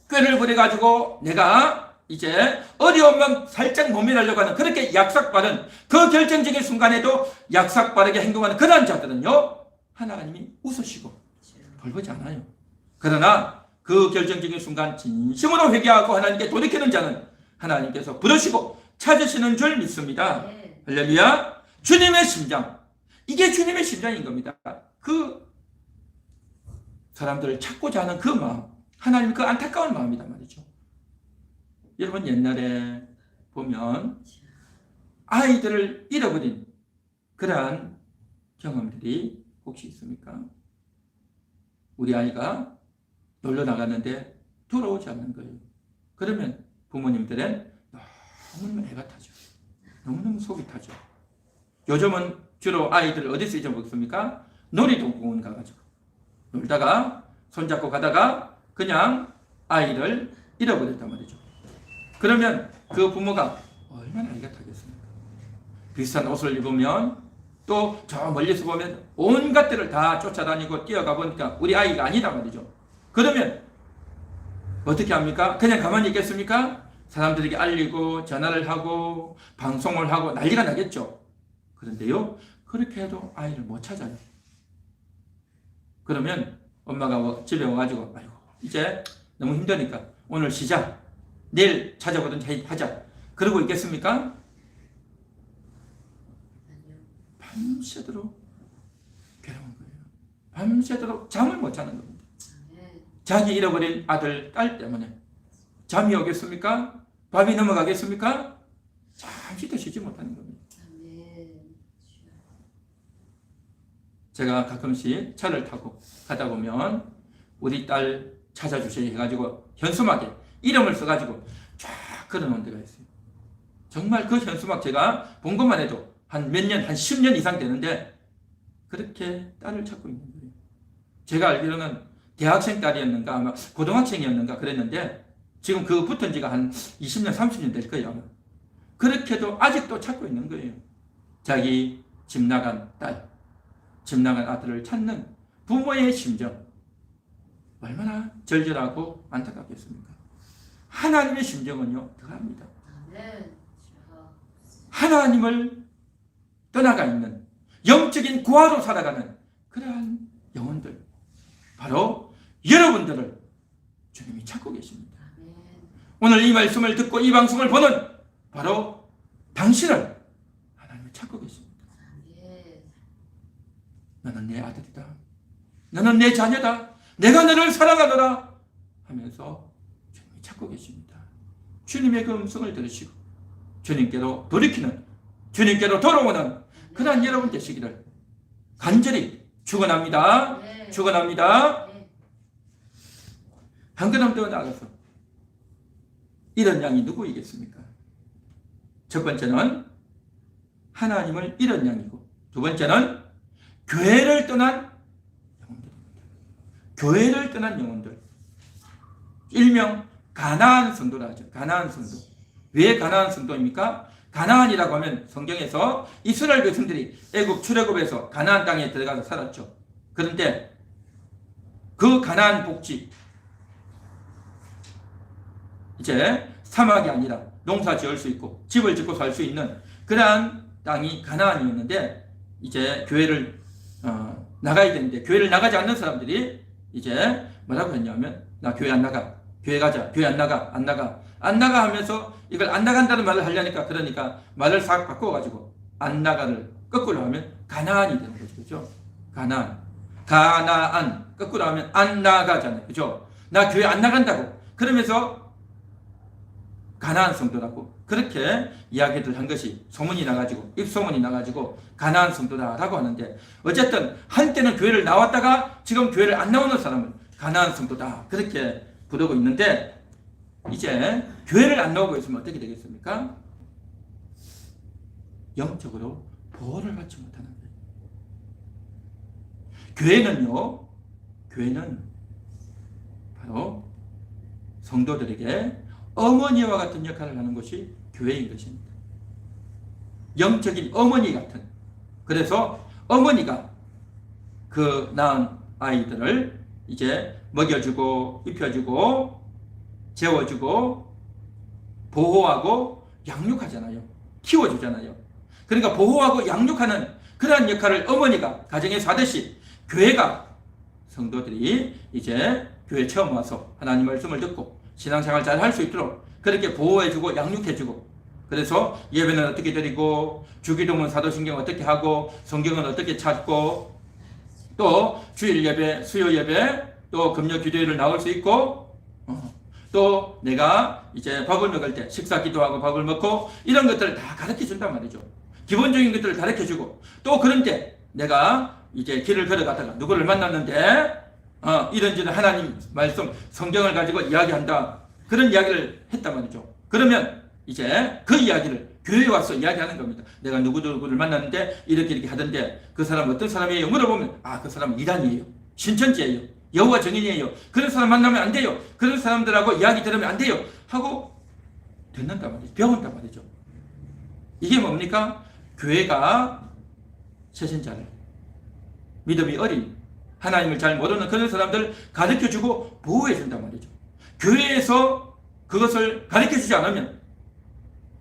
꾀를 부려가지고 내가 이제 어려우면 살짝 모면하려고 하는, 그렇게 약삭빠른 그 결정적인 순간에도 약삭빠르게 행동하는 그런 자들은요, 하나님이 웃으시고 돌보지 않아요. 그러나 그 결정적인 순간 진심으로 회개하고 하나님께 돌이키는 자는 하나님께서 부르시고 찾으시는 줄 믿습니다. 할렐루야. 주님의 심장, 이게 주님의 심장인 겁니다. 그 사람들을 찾고자 하는 그 마음, 하나님 그 안타까운 마음이란 말이죠. 여러분 옛날에 보면 아이들을 잃어버린 그러한 경험들이 혹시 있습니까? 우리 아이가 놀러 나갔는데 돌아오지 않는 거예요. 그러면 부모님들은 너무너무 애가 타죠. 너무너무 속이 타죠. 요즘은 주로 아이들 어디서 잊어먹습니까? 놀이동공원 가가지고 놀다가 손잡고 가다가 그냥 아이를 잃어버렸단 말이죠. 그러면 그 부모가 얼마나 애가 타겠습니까? 비슷한 옷을 입으면 또 저 멀리서 보면 온갖 데를 다 쫓아다니고 뛰어가 보니까 우리 아이가 아니다 말이죠. 그러면 어떻게 합니까? 그냥 가만히 있겠습니까? 사람들에게 알리고 전화를 하고 방송을 하고 난리가 나겠죠. 그런데요, 그렇게 해도 아이를 못 찾아요. 그러면 엄마가 집에 와가지고 아이고 이제 너무 힘드니까 오늘 쉬자, 내일 찾아보든지 하자, 그러고 있겠습니까? 밤새도록 괴로운 거예요. 밤새도록 잠을 못 자는 겁니다. 자기 잃어버린 아들, 딸 때문에. 잠이 오겠습니까? 밥이 넘어가겠습니까? 잠시도 쉬지 못하는 겁니다. 제가 가끔씩 차를 타고 가다 보면 우리 딸 찾아주세요 해가지고 현수막에 이름을 써가지고 쫙 걸어놓은 데가 있어요. 정말 그 현수막 제가 본 것만 해도 한 몇 년, 한 10년 이상 되는데 그렇게 딸을 찾고 있는 거예요. 제가 알기로는 대학생 딸이었는가 아마 고등학생이었는가 그랬는데 지금 그 붙은 지가 한 20년, 30년 될 거예요. 아마. 그렇게도 아직도 찾고 있는 거예요. 자기 집 나간 딸, 집 나간 아들을 찾는 부모의 심정 얼마나 절절하고 안타깝겠습니까? 하나님의 심정은요 더합니다. 하나님을 떠나가 있는 영적인 고아로 살아가는 그러한 영혼들, 바로 여러분들을 주님이 찾고 계십니다. 오늘 이 말씀을 듣고 이 방송을 보는 바로 당신을 하나님이 찾고 계십니다. 너는 내 아들이다, 너는 내 자녀다, 내가 너를 사랑하노라 하면서 주님이 찾고 계십니다. 주님의 그 음성을 들으시고 주님께로 돌이키는, 주님께로 돌아오는 그러한 여러분 되시기를 간절히 축원합니다. 축원합니다. 한 걸음 더 나가서 이런 양이 누구이겠습니까? 첫 번째는 하나님을 잃은 양이고, 두 번째는 교회를 떠난 영혼들입니다. 교회를 떠난 영혼들, 일명 가나안 성도라 하죠. 가나안 성도. 왜 가나안 성도입니까? 가나안이라고 하면 성경에서 이스라엘 백성들이 애굽 출애굽에서 가나안 땅에 들어가서 살았죠. 그런데 그 가나안 복지, 이제 사막이 아니라 농사 지을 수 있고 집을 짓고 살 수 있는 그러한 땅이 가나안이었는데, 이제 교회를 나가야 되는데 교회를 나가지 않는 사람들이 이제 뭐라고 했냐면, 나 교회 안 나가, 교회 가자, 교회 안 나가, 안 나가, 안 나가 하면서 이걸 안 나간다는 말을 하려니까, 그러니까 말을 싹 바꿔가지고 안 나가를 거꾸로 하면 가나안이 되는 거죠. 그죠? 가나안. 가나안. 거꾸로 하면 안 나가잖아요. 그죠? 나 교회 안 나간다고. 그러면서 가나안 성도라고 그렇게 이야기를 한 것이 소문이 나가지고, 입소문이 나가지고 가나안 성도다라고 하는데, 어쨌든 한때는 교회를 나왔다가 지금 교회를 안 나오는 사람을 가나안 성도다 그렇게 부르고 있는데, 이제 교회를 안 나오고 있으면 어떻게 되겠습니까? 영적으로 보호를 받지 못하는 거예요. 교회는 바로 성도들에게 어머니와 같은 역할을 하는 것이 교회인 것입니다. 영적인 어머니 같은. 그래서 어머니가 그 낳은 아이들을 이제 먹여주고 입혀주고 재워주고 보호하고 양육하잖아요. 키워주잖아요. 그러니까 보호하고 양육하는 그러한 역할을 어머니가 가정에서 하듯이, 교회가 성도들이 이제 교회 처음 와서 하나님 말씀을 듣고 신앙생활 잘 할 수 있도록 그렇게 보호해주고 양육해주고, 그래서 예배는 어떻게 드리고 주기도문 사도신경 어떻게 하고 성경은 어떻게 찾고 또 주일 예배, 수요 예배, 또 금요 기도회를 나올 수 있고 또 내가 이제 밥을 먹을 때 식사 기도하고 밥을 먹고 이런 것들을 다 가르쳐 준단 말이죠. 기본적인 것들을 가르쳐 주고 또 그런데 내가 이제 길을 걸어가다가 누구를 만났는데 이런저런 하나님 말씀 성경을 가지고 이야기한다. 그런 이야기를 했단 말이죠. 그러면 이제 그 이야기를 교회에 와서 이야기하는 겁니다. 내가 누구를 만났는데 이렇게 하던데 그 사람 어떤 사람이에요? 물어보면 그 사람은 이단이에요. 신천지예요. 여호와 증인이에요. 그런 사람 만나면 안 돼요. 그런 사람들하고 이야기 들으면 안 돼요. 하고 듣는단 말이죠. 배운단 말이죠. 이게 뭡니까? 교회가 세신자를 믿음이 어린 하나님을 잘 모르는 그런 사람들을 가르쳐주고 보호해준단 말이죠. 교회에서 그것을 가르쳐주지 않으면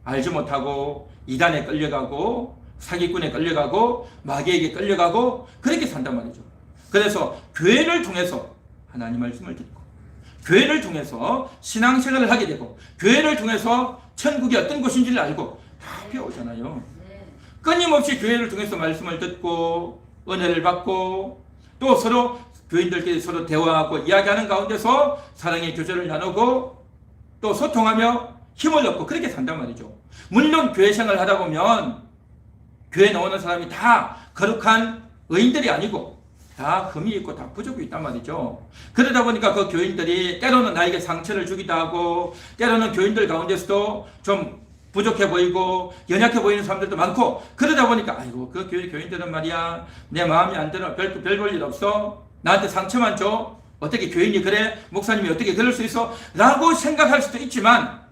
알지 못하고 이단에 끌려가고 사기꾼에 끌려가고 마귀에게 끌려가고 그렇게 산단 말이죠. 그래서 교회를 통해서 하나님 말씀을 듣고 교회를 통해서 신앙생활을 하게 되고 교회를 통해서 천국이 어떤 곳인지를 알고 다 배우잖아요. 끊임없이 교회를 통해서 말씀을 듣고 은혜를 받고 또 서로 교인들끼리 서로 대화하고 이야기하는 가운데서 사랑의 교제를 나누고 또 소통하며 힘을 얻고 그렇게 산단 말이죠. 물론 교회 생활을 하다 보면 교회 나오는 사람이 다 거룩한 의인들이 아니고 다 흠이 있고 다 부족이 있단 말이죠. 그러다 보니까 그 교인들이 때로는 나에게 상처를 주기도 하고 때로는 교인들 가운데서도 좀 부족해 보이고 연약해 보이는 사람들도 많고 그러다 보니까 아이고 그 교회 교인들은 말이야 내 마음이 안 들어 별 볼 일 없어 나한테 상처만 줘 어떻게 교인이 그래 목사님이 어떻게 그럴 수 있어 라고 생각할 수도 있지만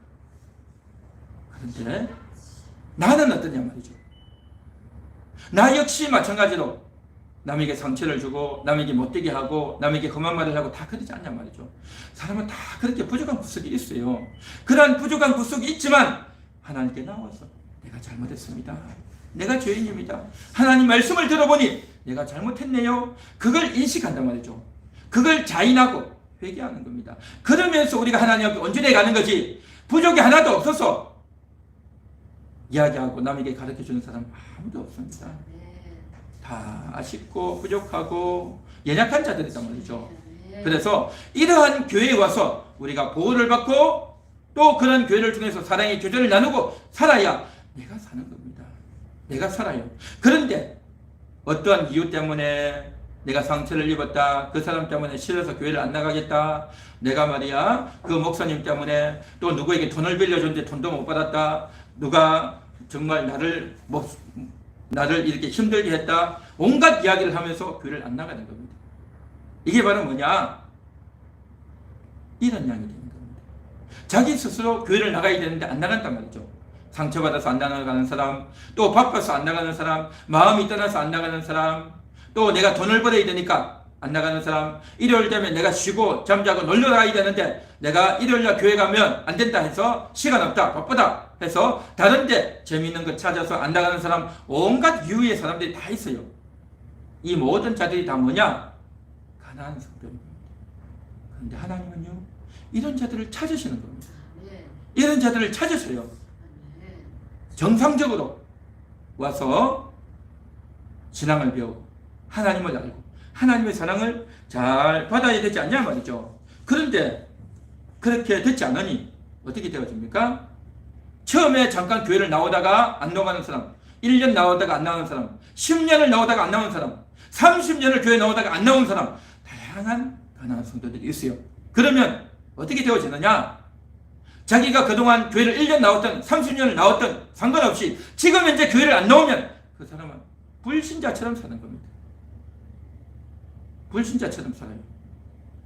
그런데 나는 어떠냐 말이죠. 나 역시 마찬가지로 남에게 상처를 주고 남에게 못되게 하고 남에게 험한 말을 하고 다 그러지 않냐 말이죠. 사람은 다 그렇게 부족한 구석이 있어요. 그러한 부족한 구석이 있지만 하나님께 나와서 내가 잘못했습니다. 내가 죄인입니다. 하나님 말씀을 들어보니 내가 잘못했네요. 그걸 인식한단 말이죠. 그걸 자인하고 회개하는 겁니다. 그러면서 우리가 하나님 앞에 온전해 가는 거지 부족이 하나도 없어서 이야기하고 남에게 가르쳐주는 사람 아무도 없습니다. 다 아쉽고 부족하고 연약한 자들이란 말이죠. 그래서 이러한 교회에 와서 우리가 보호를 받고 또 그런 교회를 통해서 사랑의 교제를 나누고 살아야 내가 사는 겁니다. 내가 살아요. 그런데 어떠한 이유 때문에 내가 상처를 입었다. 그 사람 때문에 싫어서 교회를 안 나가겠다. 내가 말이야 그 목사님 때문에 또 누구에게 돈을 빌려줬는데 돈도 못 받았다. 누가 정말 나를 이렇게 힘들게 했다. 온갖 이야기를 하면서 교회를 안 나가는 겁니다. 이게 바로 뭐냐? 이런 양이 되는 겁니다. 자기 스스로 교회를 나가야 되는데 안 나간단 말이죠. 상처받아서 안 나가는 사람, 또 바빠서 안 나가는 사람, 마음이 떠나서 안 나가는 사람, 또 내가 돈을 벌어야 되니까 안 나가는 사람, 일요일 되면 내가 쉬고 잠자고 놀러 가야 되는데 내가 일요일날 교회 가면 안 된다 해서 시간 없다, 바쁘다 해서 다른데 재미있는 것 찾아서 안 나가는 사람, 온갖 유의 사람들이 다 있어요. 이 모든 자들이 다 뭐냐? 가난한 성도입니다. 그런데 하나님은요, 이런 자들을 찾으시는 겁니다. 이런 자들을 찾으세요. 정상적으로 와서 신앙을 배우고 하나님을 알고 하나님의 사랑을 잘 받아야 되지 않냐 말이죠. 그런데 그렇게 됐지 않으니 어떻게 되어집니까? 처음에 잠깐 교회를 나오다가 안 나가는 사람, 1년 나오다가 안 나오는 사람, 10년을 나오다가 안 나오는 사람, 30년을 교회 나오다가 안 나오는 사람, 다양한 가난한 성도들이 있어요. 그러면 어떻게 되어지느냐? 자기가 그동안 교회를 1년 나왔던 30년을 나왔던 상관없이 지금 현재 교회를 안 나오면 그 사람은 불신자처럼 사는 겁니다. 불신자처럼 살아요.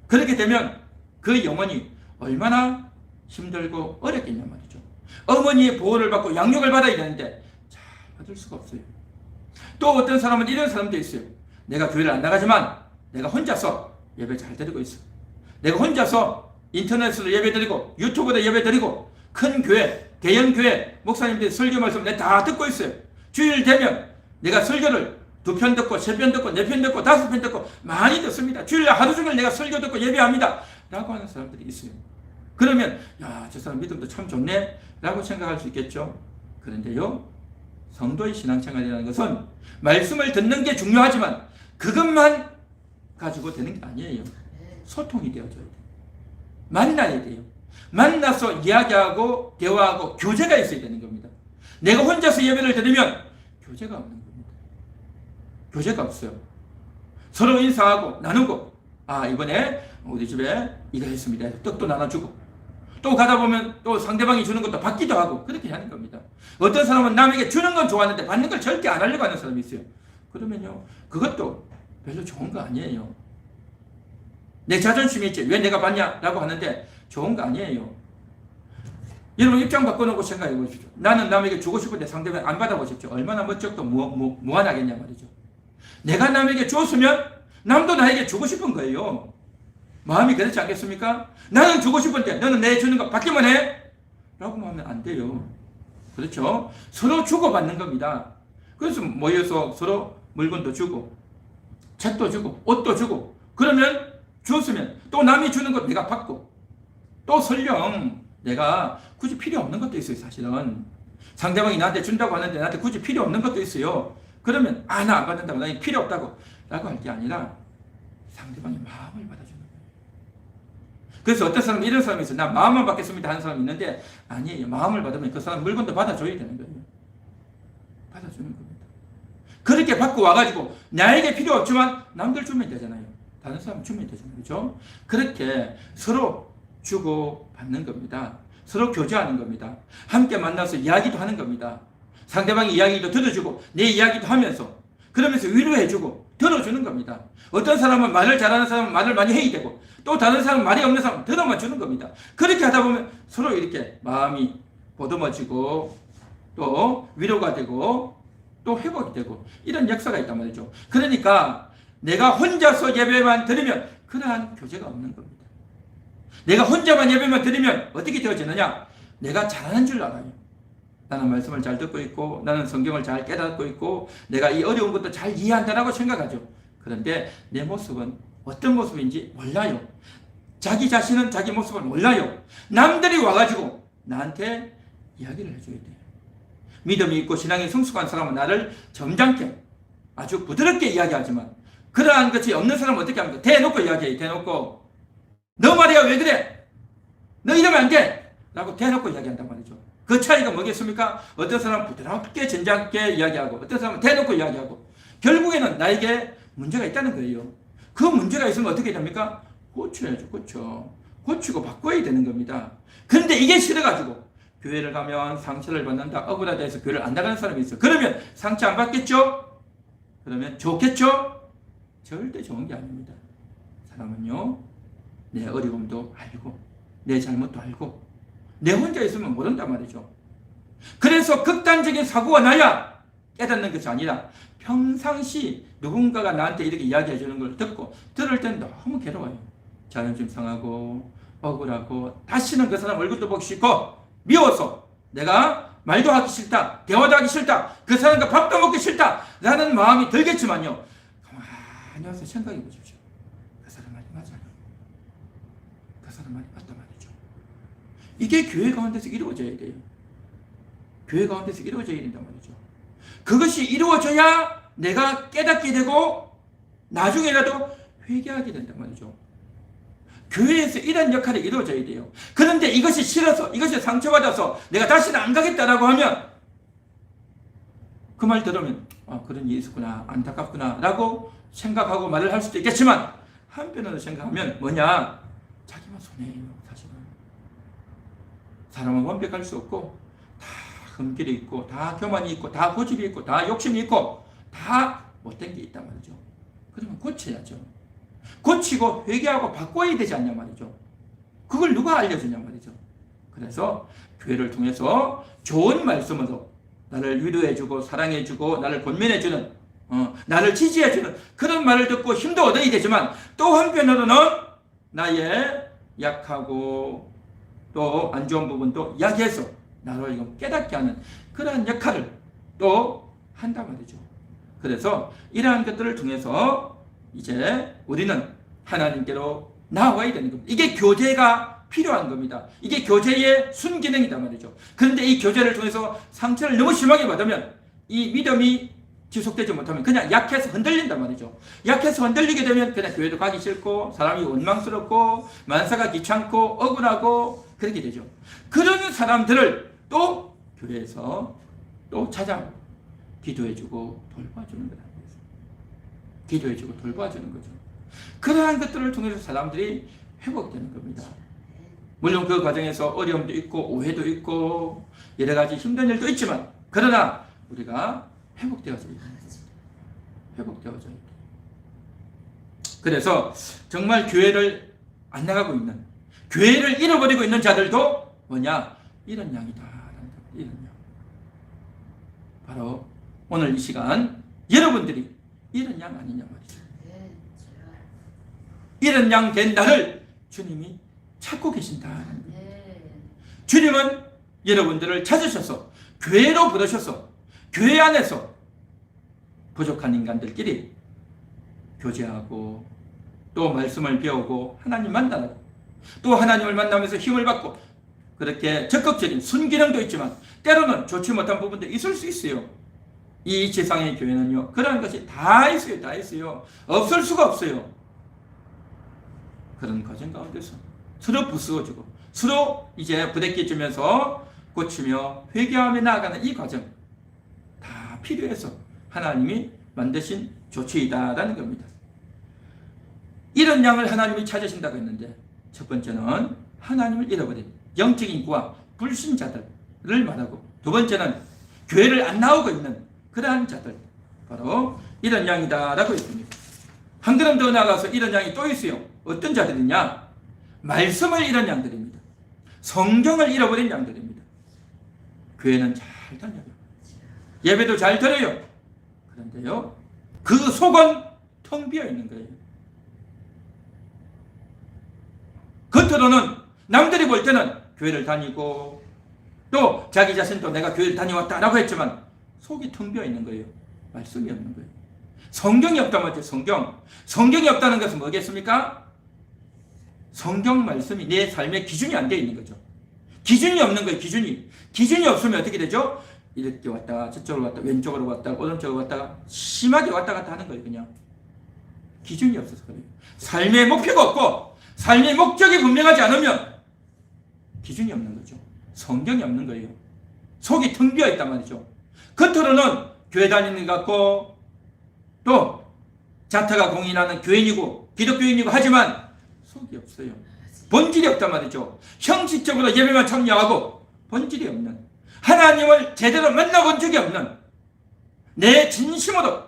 그렇게 되면 그 영혼이 얼마나 힘들고 어렵겠냐 말이죠. 어머니의 보호를 받고 양육을 받아야 되는데 잘 받을 수가 없어요. 또 어떤 사람은 이런 사람도 있어요. 내가 교회를 안 나가지만 내가 혼자서 예배 잘 드리고 있어. 내가 혼자서 인터넷으로 예배 드리고 유튜브로 예배 드리고 큰 교회, 대형 교회 목사님들이 설교 말씀 내가 다 듣고 있어요. 주일 되면 내가 설교를 2편 듣고 3편 듣고 4편 듣고 5편 듣고 많이 듣습니다. 주일날 하루 종일 내가 설교 듣고 예배합니다 라고 하는 사람들이 있어요. 그러면 야, 저 사람 믿음도 참 좋네 라고 생각할 수 있겠죠. 그런데요, 성도의 신앙생활이라는 것은 말씀을 듣는 게 중요하지만 그것만 가지고 되는 게 아니에요. 소통이 되어져야 돼요. 만나야 돼요. 만나서 이야기하고 대화하고 교제가 있어야 되는 겁니다. 내가 혼자서 예배를 드리면 교제가 없는 겁니다. 교제가 없어요. 서로 인사하고 나누고, 아, 이번에 우리 집에 이거 했습니다. 떡도 나눠주고, 또 가다 보면 또 상대방이 주는 것도 받기도 하고, 그렇게 하는 겁니다. 어떤 사람은 남에게 주는 건 좋아하는데 받는 걸 절대 안 하려고 하는 사람이 있어요. 그러면요, 그것도 별로 좋은 거 아니에요. 내 자존심이 있지, 왜 내가 받냐? 라고 하는데 좋은 거 아니에요. 여러분 입장 바꿔놓고 생각해 보십시오. 나는 남에게 주고 싶은데 상대방이 안 받아보십시오. 얼마나 멋쩍도 무한하겠냐 말이죠. 내가 남에게 줬으면 남도 나에게 주고 싶은 거예요. 마음이 그렇지 않겠습니까? 나는 주고 싶은데 너는 내 주는 거 받기만 해? 라고 하면 안 돼요. 그렇죠? 서로 주고받는 겁니다. 그래서 모여서 서로 물건도 주고 책도 주고 옷도 주고, 그러면 주었으면 또 남이 주는 것 내가 받고, 또 설령 내가 굳이 필요 없는 것도 있어요. 사실은 상대방이 나한테 준다고 하는데 나한테 굳이 필요 없는 것도 있어요. 그러면 나 안 받는다고, 나 필요 없다고 라고 할 게 아니라 상대방이 마음을 받아주는 거예요. 그래서 어떤 사람은 이런 사람이 있어요. 나 마음만 받겠습니다 하는 사람이 있는데, 아니에요. 마음을 받으면 그 사람 물건도 받아줘야 되는 거예요. 받아주는 겁니다. 그렇게 받고 와가지고 나에게 필요 없지만 남들 주면 되잖아요. 다른 사람 주면 되잖아요. 그렇죠? 그렇게 서로 주고 받는 겁니다. 서로 교제하는 겁니다. 함께 만나서 이야기도 하는 겁니다. 상대방의 이야기도 들어주고 내 이야기도 하면서, 그러면서 위로해주고 들어주는 겁니다. 어떤 사람은 말을 잘하는 사람은 말을 많이 해야 되고, 또 다른 사람은 말이 없는 사람은 들어만 주는 겁니다. 그렇게 하다 보면 서로 이렇게 마음이 보듬어지고 또 위로가 되고 또 회복이 되고, 이런 역사가 있단 말이죠. 그러니까 내가 혼자서 예배만 드리면 그러한 교제가 없는 겁니다. 내가 혼자만 예배만 드리면 어떻게 되어지느냐? 내가 잘하는 줄 알아요. 나는 말씀을 잘 듣고 있고, 나는 성경을 잘 깨닫고 있고, 내가 이 어려운 것도 잘 이해한다라고 생각하죠. 그런데 내 모습은 어떤 모습인지 몰라요. 자기 자신은 자기 모습을 몰라요. 남들이 와가지고 나한테 이야기를 해줘야 돼요. 믿음이 있고 신앙이 성숙한 사람은 나를 점잖게 아주 부드럽게 이야기하지만, 그러한 것이 없는 사람은 어떻게 합니까? 대놓고 이야기해요. 대놓고 너 말이야 왜 그래? 너 이러면 안 돼! 라고 대놓고 이야기한단 말이죠. 그 차이가 뭐겠습니까? 어떤 사람은 부드럽게 점잖게 이야기하고, 어떤 사람은 대놓고 이야기하고, 결국에는 나에게 문제가 있다는 거예요. 그 문제가 있으면 어떻게 됩니까? 고쳐야죠. 고치고 바꿔야 되는 겁니다. 그런데 이게 싫어가지고 교회를 가면 상처를 받는다, 억울하다 해서 교회를 안 나가는 사람이 있어. 그러면 상처 안 받겠죠? 그러면 좋겠죠? 절대 좋은 게 아닙니다. 사람은요, 내 어려움도 알고 내 잘못도 알고 내 혼자 있으면 모른단 말이죠. 그래서 극단적인 사고가 나야 깨닫는 것이 아니라 평상시 누군가가 나한테 이렇게 이야기해 주는 걸 듣고 들을 땐 너무 괴로워요. 자존심 상하고 억울하고, 다시는 그 사람 얼굴도 보기 싫고 미워서 내가 말도 하기 싫다, 대화도 하기 싫다, 그 사람과 밥도 먹기 싫다 라는 마음이 들겠지만요, 가만히 와서 생각해 보십시오. 그 사람 말이 맞아요. 그 사람 말이 맞단 말이죠. 이게 교회 가운데서 이루어져야 돼요. 교회 가운데서 이루어져야 된단 말이죠. 그것이 이루어져야 내가 깨닫게 되고 나중에라도 회개하게 된단 말이죠. 교회에서 이런 역할이 이루어져야 돼요. 그런데 이것이 싫어서, 이것이 상처받아서 내가 다시는 안 가겠다라고 하면, 그 말 들으면 그런 일이 있었구나, 안타깝구나 라고 생각하고 말을 할 수도 있겠지만, 한편으로 생각하면 뭐냐? 자기만 손해예요. 사실은 사람은 완벽할 수 없고 다 흠길이 있고 다 교만이 있고 다 고집이 있고 다 욕심이 있고 다 못된 게 있단 말이죠. 그러면 고쳐야죠. 고치고 회개하고 바꿔야 되지 않냐 말이죠. 그걸 누가 알려주냐 말이죠. 그래서 교회를 통해서 좋은 말씀으로 나를 위로해주고 사랑해주고 나를 권면해주는, 나를 지지해주는 그런 말을 듣고 힘도 얻어야 되지만, 또 한편으로는 나의 약하고 또 안 좋은 부분도 이야기해서 나를 깨닫게 하는 그러한 역할을 또 한단 말이죠. 그래서 이러한 것들을 통해서 이제 우리는 하나님께로 나와야 되는 겁니다. 이게 교제가 필요한 겁니다. 이게 교제의 순기능이단 말이죠. 그런데 이 교제를 통해서 상처를 너무 심하게 받으면 이 믿음이 지속되지 못하면 그냥 약해서 흔들린단 말이죠. 약해서 흔들리게 되면 그냥 교회도 가기 싫고 사람이 원망스럽고 만사가 귀찮고 억울하고 그렇게 되죠. 그런 사람들을 또 교회에서 또 찾아 기도해주고 돌봐주는 거다. 기도해주고 돌봐주는 거죠. 그러한 것들을 통해서 사람들이 회복되는 겁니다. 물론 그 과정에서 어려움도 있고 오해도 있고 여러 가지 힘든 일도 있지만 그러나 우리가 회복되어져야 됩니다. 회복되어져야 돼요. 그래서 정말 교회를 안 나가고 있는, 교회를 잃어버리고 있는 자들도 뭐냐? 이런 양이다. 이런 양. 바로 오늘 이 시간 여러분들이 이런 양 아니냐 말이죠. 이런 양 된 나를 주님이 찾고 계신다. 주님은 여러분들을 찾으셔서 교회로 부르셔서 교회 안에서 부족한 인간들끼리 교제하고 또 말씀을 배우고 하나님 만나고 또 하나님을 만나면서 힘을 받고 그렇게 적극적인 순기능도 있지만 때로는 좋지 못한 부분도 있을 수 있어요. 이 지상의 교회는요 그런 것이 다 있어요. 다 있어요. 없을 수가 없어요. 그런 과정 가운데서 서로 부수어주고 서로 이제 부대끼 주면서 고치며 회개하며 나아가는 이 과정 다 필요해서 하나님이 만드신 조치이다라는 겁니다. 이런 양을 하나님이 찾으신다고 했는데 첫 번째는 하나님을 잃어버린 영적인 구와 불신자들을 말하고 두 번째는 교회를 안 나오고 있는 그러한 자들 바로 이런 양이다라고 했습니다. 한 걸음 더 나아가서 이런 양이 또 있어요. 어떤 자들이냐? 말씀을 잃은 양들입니다. 성경을 잃어버린 양들입니다. 교회는 잘 다녀요. 예배도 잘 드려요. 그런데요 그 속은 텅 비어 있는 거예요. 겉으로는 남들이 볼 때는 교회를 다니고 또 자기 자신도 내가 교회를 다녀왔다라고 했지만 속이 텅 비어 있는 거예요. 말씀이 없는 거예요. 성경이 없다면 어째 성경. 성경이 없다는 것은 뭐겠습니까? 성경 말씀이 내 삶의 기준이 안 되어 있는 거죠. 기준이 없는 거예요. 기준이 없으면 어떻게 되죠? 이렇게 왔다가 저쪽으로 왔다가 왼쪽으로 왔다가 오른쪽으로 왔다가 심하게 왔다 갔다 하는 거예요. 그냥 기준이 없어서 그래요. 삶의 목표가 없고 삶의 목적이 분명하지 않으면 기준이 없는 거죠. 성경이 없는 거예요. 속이 텅 비어 있단 말이죠. 겉으로는 교회 다니는 것 같고 또 자타가 공인하는 교인이고 기독교인이고 하지만 속이 없어요. 본질이 없단 말이죠. 형식적으로 예배만 참여하고 본질이 없는 하나님을 제대로 만나본 적이 없는 내 진심으로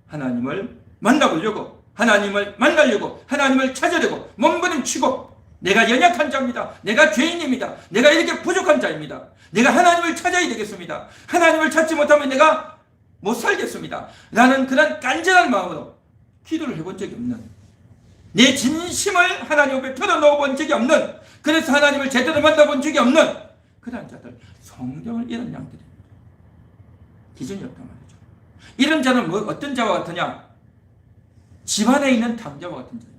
하나님을 만나보려고 하나님을 만나려고 하나님을 찾으려고 몸부림치고 내가 연약한 자입니다. 내가 죄인입니다. 내가 이렇게 부족한 자입니다. 내가 하나님을 찾아야 되겠습니다. 하나님을 찾지 못하면 내가 못 살겠습니다. 라는 그런 간절한 마음으로 기도를 해본 적이 없는 내 진심을 하나님 앞에 털어놓아 본 적이 없는 그래서 하나님을 제대로 만나본 적이 없는 그런 자들 성경을 잃은 양들입니다. 기준이 없단 말이죠. 이런 자는 어떤 자와 같으냐? 집안에 있는 탕자와 같은 자입니다.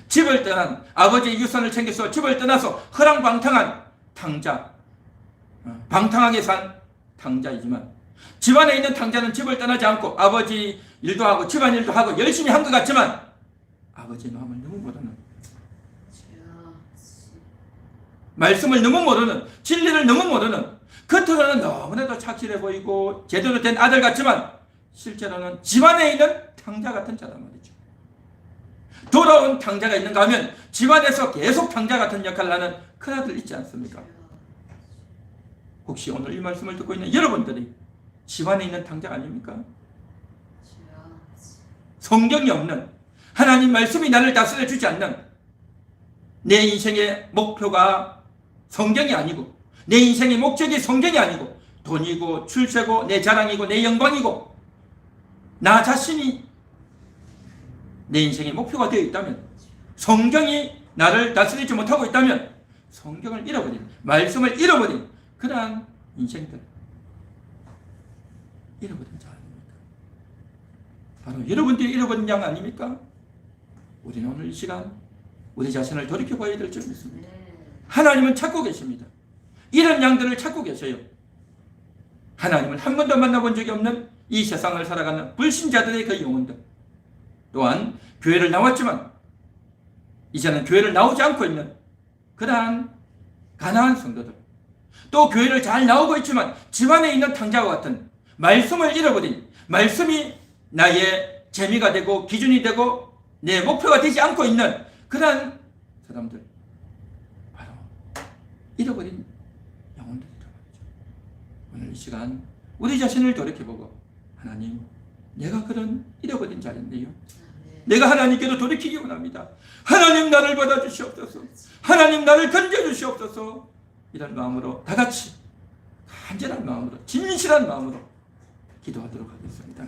집을 떠난 아버지의 유산을 챙겨서 집을 떠나서 허랑방탕한 탕자, 방탕하게 산 탕자이지만 집안에 있는 탕자는 집을 떠나지 않고 아버지 일도 하고 집안 일도 하고 열심히 한 것 같지만 아버지의 마음을 너무 모르는 말씀을 너무 모르는 진리를 너무 모르는 겉으로는 너무나도 착실해 보이고 제대로 된 아들 같지만 실제로는 집안에 있는 탕자 같은 자란 말이죠. 돌아온 탕자가 있는가 하면 집안에서 계속 탕자 같은 역할을 하는 큰아들 있지 않습니까? 혹시 오늘 이 말씀을 듣고 있는 여러분들이 집안에 있는 탕자 아닙니까? 성경이 없는 하나님 말씀이 나를 다스려 주지 않는 내 인생의 목표가 성경이 아니고 내 인생의 목적이 성경이 아니고 돈이고 출세고 내 자랑이고 내 영광이고 나 자신이 내 인생의 목표가 되어 있다면 성경이 나를 다스리지 못하고 있다면 성경을 잃어버린 말씀을 잃어버린 그러한 인생들 잃어버린 자 아닙니까? 바로 여러분들이 잃어버린 양 아닙니까? 우리는 오늘 이 시간 우리 자신을 돌이켜봐야 될 점이 있습니다. 하나님은 찾고 계십니다. 이런 양들을 찾고 계셔요. 하나님을 한 번도 만나본 적이 없는 이 세상을 살아가는 불신자들의 그 영혼들, 또한 교회를 나왔지만 이제는 교회를 나오지 않고 있는 그러한 가난한 성도들, 또 교회를 잘 나오고 있지만 집안에 있는 탕자와 같은 말씀을 잃어버린, 말씀이 나의 재미가 되고 기준이 되고 내 목표가 되지 않고 있는 그러한 사람들, 바로 잃어버린 영혼들이라고 하죠. 오늘 이 시간 우리 자신을 돌이켜보고, 하나님, 내가 그런 잃어버린 자인데요, 내가 하나님께로 돌이키기 원합니다. 하나님, 나를 받아주시옵소서. 하나님, 나를 건져주시옵소서. 이런 마음으로 다 같이 간절한 마음으로, 진실한 마음으로 기도하도록 하겠습니다.